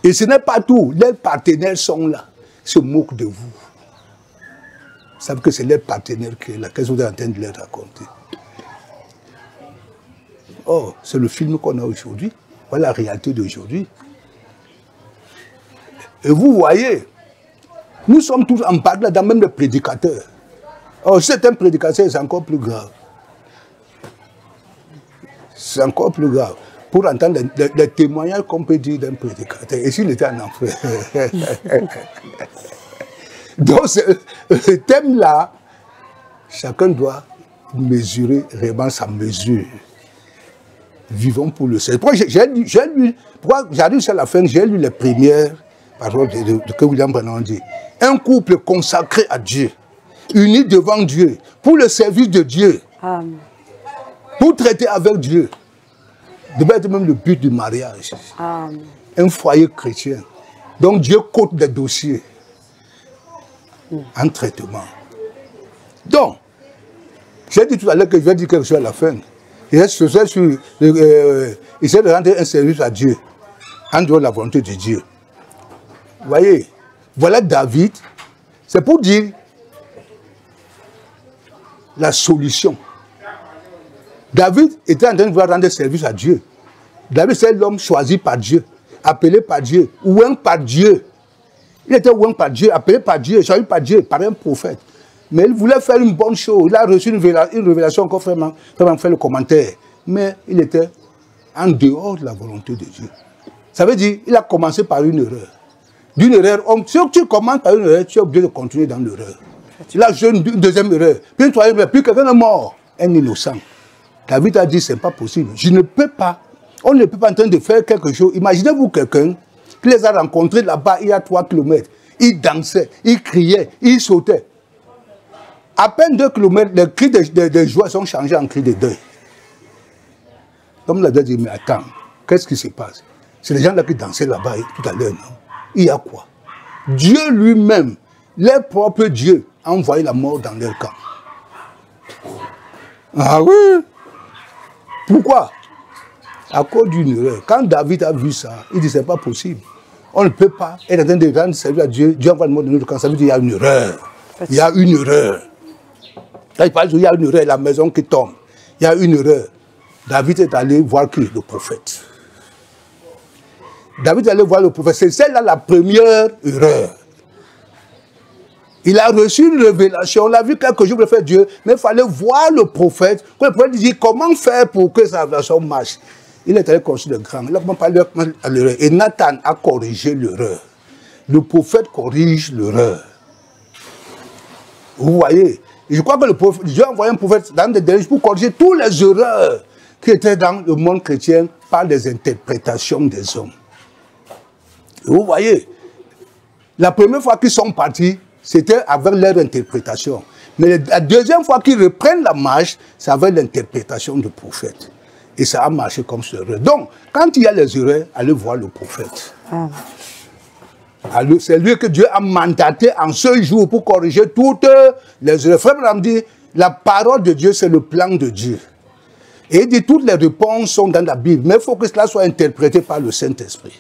Et ce n'est pas tout. Les partenaires sont là, se moquent de vous. Vous savez que c'est les partenaires qui est là, qu'est-ce que vous êtes en train de leur raconter. Oh, c'est le film qu'on a aujourd'hui. Voilà la réalité d'aujourd'hui. Et vous voyez, nous sommes tous en parlant dans même les prédicateurs. Oh, c'est un prédicateur, c'est encore plus grave. C'est encore plus grave. Pour entendre les témoignages qu'on peut dire d'un prédicateur. Et s'il était en enfer. Donc, ce thème-là, chacun doit mesurer vraiment sa mesure. Vivons pour le Seigneur. Pourquoi j'arrive sur la fin, j'ai lu les premières paroles que William Branham dit. Un couple consacré à Dieu, uni devant Dieu, pour le service de Dieu, pour traiter avec Dieu, devait être même le but du mariage. Un foyer chrétien. Donc Dieu cote des dossiers en traitement. Donc, j'ai dit tout à l'heure que je vais dire quelque chose à la fin. Il essaie de rendre un service à Dieu, en dehors de la volonté de Dieu. Vous voyez, voilà David, c'est pour dire la solution. David était en train de vouloir rendre service à Dieu. David, c'est l'homme choisi par Dieu, appelé par Dieu, oint par Dieu. Il était oint par Dieu, appelé par Dieu, choisi par Dieu, par un prophète. Mais il voulait faire une bonne chose. Il a reçu une révélation, encore vraiment fait le commentaire. Mais il était en dehors de la volonté de Dieu. Ça veut dire qu'il a commencé par une erreur. D'une erreur, si tu commences par une erreur, tu es obligé de continuer dans l'erreur. Il a joué une deuxième erreur. Puis une troisième erreur, puis quelqu'un est mort. Un innocent. David a dit, ce n'est pas possible. Je ne peux pas. On ne peut pas en train de faire quelque chose. Imaginez-vous quelqu'un qui les a rencontrés là-bas il y a 3 kilomètres. Il dansait, il criait, il sautait. À peine 2 kilomètres, les cris de joie sont changés en cris de deuil. Comme l'a dit, mais attends, qu'est-ce qui se passe? C'est les gens là qui dansaient là-bas tout à l'heure, non? Il y a quoi? Dieu lui-même, leur propre Dieu, a envoyé la mort dans leur camp. Ah oui? Pourquoi? À cause d'une erreur. Quand David a vu ça, il dit c'est pas possible. On ne peut pas être en train de rendre service à Dieu. Dieu envoie le mort dans notre camp. Ça veut dire qu'il y a une erreur. Il y a une erreur. Là, il parle qu'il y a une erreur, la maison qui tombe. Il y a une erreur. David est allé voir qui? Le prophète. David est allé voir le prophète. C'est celle-là la première erreur. Il a reçu une révélation, il a vu quelque chose pour faire Dieu, mais il fallait voir le prophète. Quand le prophète dit comment faire pour que sa révélation marche. Il est allé construire le grand. Il a parlé à l'erreur. Et Nathan a corrigé l'erreur. Le prophète corrige l'erreur. Vous voyez? Et je crois que Dieu a envoyé un prophète dans des délais pour corriger toutes les erreurs qui étaient dans le monde chrétien par les interprétations des hommes. Et vous voyez, la première fois qu'ils sont partis, c'était avec leur interprétation. Mais la deuxième fois qu'ils reprennent la marche, c'est avec l'interprétation du prophète. Et ça a marché comme ce erreur. Donc, quand il y a les erreurs, allez voir le prophète. C'est lui que Dieu a mandaté en ce jour pour corriger toutes les erreurs. Frère Branham dit, la parole de Dieu, c'est le plan de Dieu. Et il dit, toutes les réponses sont dans la Bible, mais il faut que cela soit interprété par le Saint-Esprit.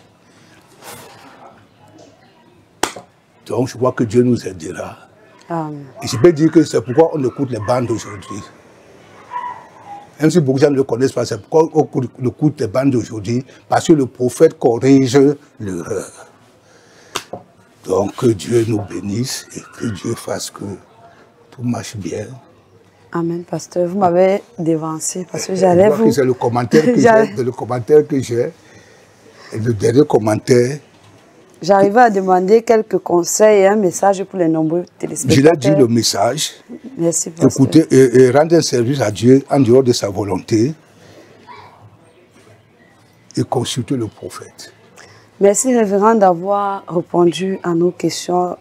Donc, je crois que Dieu nous aidera. Et je peux dire que c'est pourquoi on écoute les bandes aujourd'hui. Même si beaucoup de gens ne le connaissent pas, c'est pourquoi on écoute les bandes d'aujourd'hui, parce que le prophète corrige l'erreur. Donc que Dieu nous bénisse et que Dieu fasse que tout marche bien Amen, pasteur. Vous m'avez dévancé parce que j'allais vous... C'est le commentaire que j'ai, et le dernier commentaire. J'arrivais à demander quelques conseils et un message pour les nombreux téléspectateurs. Je l'ai dit le message. Merci, pasteur. Écoutez, et rendre un service à Dieu en dehors de sa volonté et consulter le prophète. Merci, révérend, d'avoir répondu à nos questions.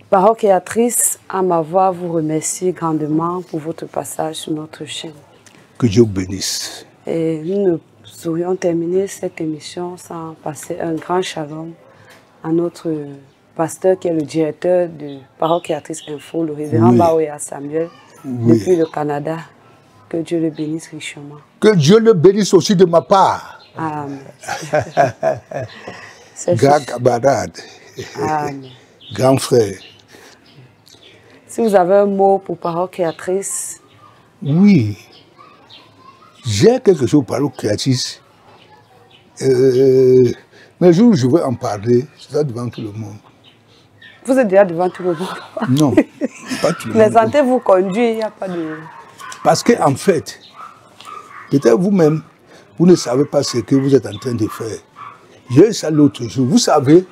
Parole créatrice, à ma voix, vous remercie grandement pour votre passage sur notre chaîne. Que Dieu vous bénisse. Et nous ne saurions terminer cette émission sans passer un grand shalom à notre pasteur qui est le directeur de Parole créatrice Info, le révérend Baoya Samuel, depuis le Canada. Que Dieu le bénisse richement. Que Dieu le bénisse aussi de ma part. Amen. Grand camarade. Amen. Grand frère. Si vous avez un mot pour Parole créatrice. Oui. J'ai quelque chose pour Parole créatrice. Mais le jour où je vais en parler, c'est ça devant tout le monde. Vous êtes déjà devant tout le monde? Non, pas tout le monde. Présentez-vous conduire, il n'y a pas de... Parce qu'en fait, peut-être vous-même, vous ne savez pas ce que vous êtes en train de faire. J'ai eu ça l'autre jour. Vous savez,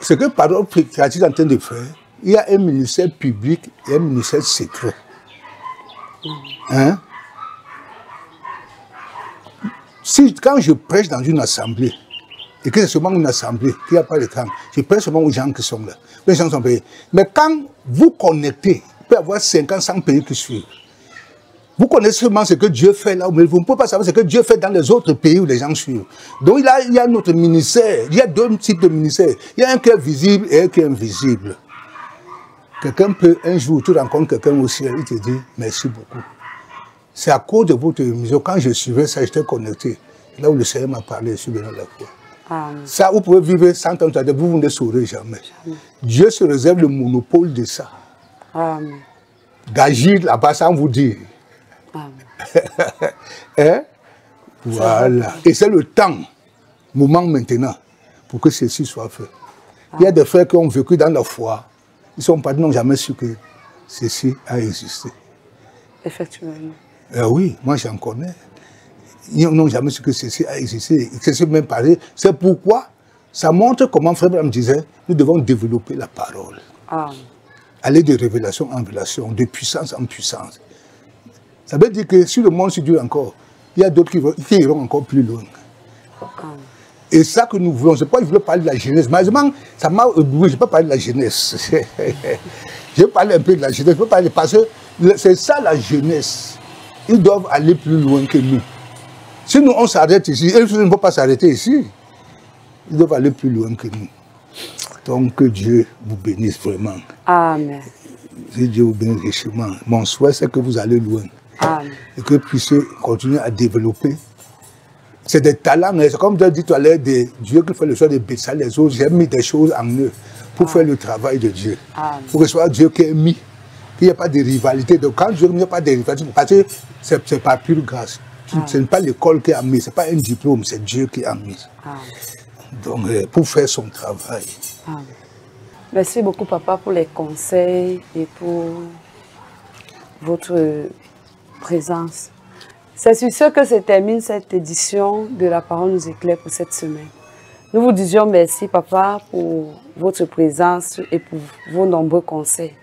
ce que Parole créatrice est en train de faire, il y a un ministère public et un ministère secret. Hein? Quand je prêche dans une assemblée, et que c'est seulement une assemblée, qu'il n'y a pas de temps, je prêche seulement aux gens qui sont là. Les gens sont payés. Mais quand vous connectez, il peut y avoir 50, 100 pays qui suivent. Vous connaissez seulement ce que Dieu fait là, mais vous ne pouvez pas savoir ce que Dieu fait dans les autres pays où les gens suivent. Donc il y a notre ministère, il y a deux types de ministères. Il y a un qui est visible et un qui est invisible. Quelqu'un peut, un jour, tu rencontres quelqu'un au ciel, il te dit merci beaucoup. C'est à cause de votre émission, quand je suivais ça, j'étais connecté. Là où le Seigneur m'a parlé, je suis venu à la foi. Amen. Ça, vous pouvez vivre 100 ans, vous ne saurez jamais. Dieu se réserve le monopole de ça. Amen. D'agir là-bas sans vous dire. Hein? Voilà. Et c'est le temps, moment maintenant, pour que ceci soit fait. Il y a des frères qui ont vécu dans la foi. Ils sont pas, n'ont jamais su que ceci a existé. Effectivement. Oui, moi j'en connais. Ils n'ont jamais su que ceci a existé. C'est même parlé. C'est pourquoi ça montre comment Frère Branham disait, nous devons développer la parole. Aller de révélation en révélation, de puissance en puissance. Ça veut dire que si le monde se dure encore, il y a d'autres qui iront encore plus loin. Et ça que nous voulons, je ne sais pas, je voulais parler de la jeunesse. Malheureusement, ça m'a ébloui, je ne peux pas parler de la jeunesse. Je vais parler un peu de la jeunesse, je peux parler parce que c'est ça la jeunesse. Ils doivent aller plus loin que nous. Si nous on s'arrête ici, ils ne vont pas s'arrêter ici. Ils doivent aller plus loin que nous. Donc que Dieu vous bénisse vraiment. Amen. Que Dieu vous bénisse richement. Mon souhait, c'est que vous allez loin. Amen. Et que vous puissiez continuer à développer. C'est des talents, c'est comme tu as dit tout à l'heure, Dieu qui fait le choix de baisser les autres. J'ai mis des choses en eux pour faire le travail de Dieu. Amen. Pour que ce soit Dieu qui ait mis, qu'il n'y ait pas de rivalité. Donc quand Dieu n'y a pas de rivalité, parce que c'est par pure grâce. Ce n'est pas l'école qui a mis, ce n'est pas un diplôme, c'est Dieu qui a mis. Amen. Donc pour faire son travail. Amen. Merci beaucoup, papa, pour les conseils et pour votre présence. C'est sur ce que se termine cette édition de La Parole nous éclaire pour cette semaine. Nous vous disions merci, papa, pour votre présence et pour vos nombreux conseils.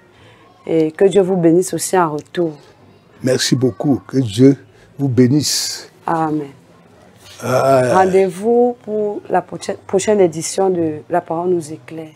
Et que Dieu vous bénisse aussi en retour. Merci beaucoup. Que Dieu vous bénisse. Amen. Rendez-vous pour la prochaine édition de La Parole nous éclaire.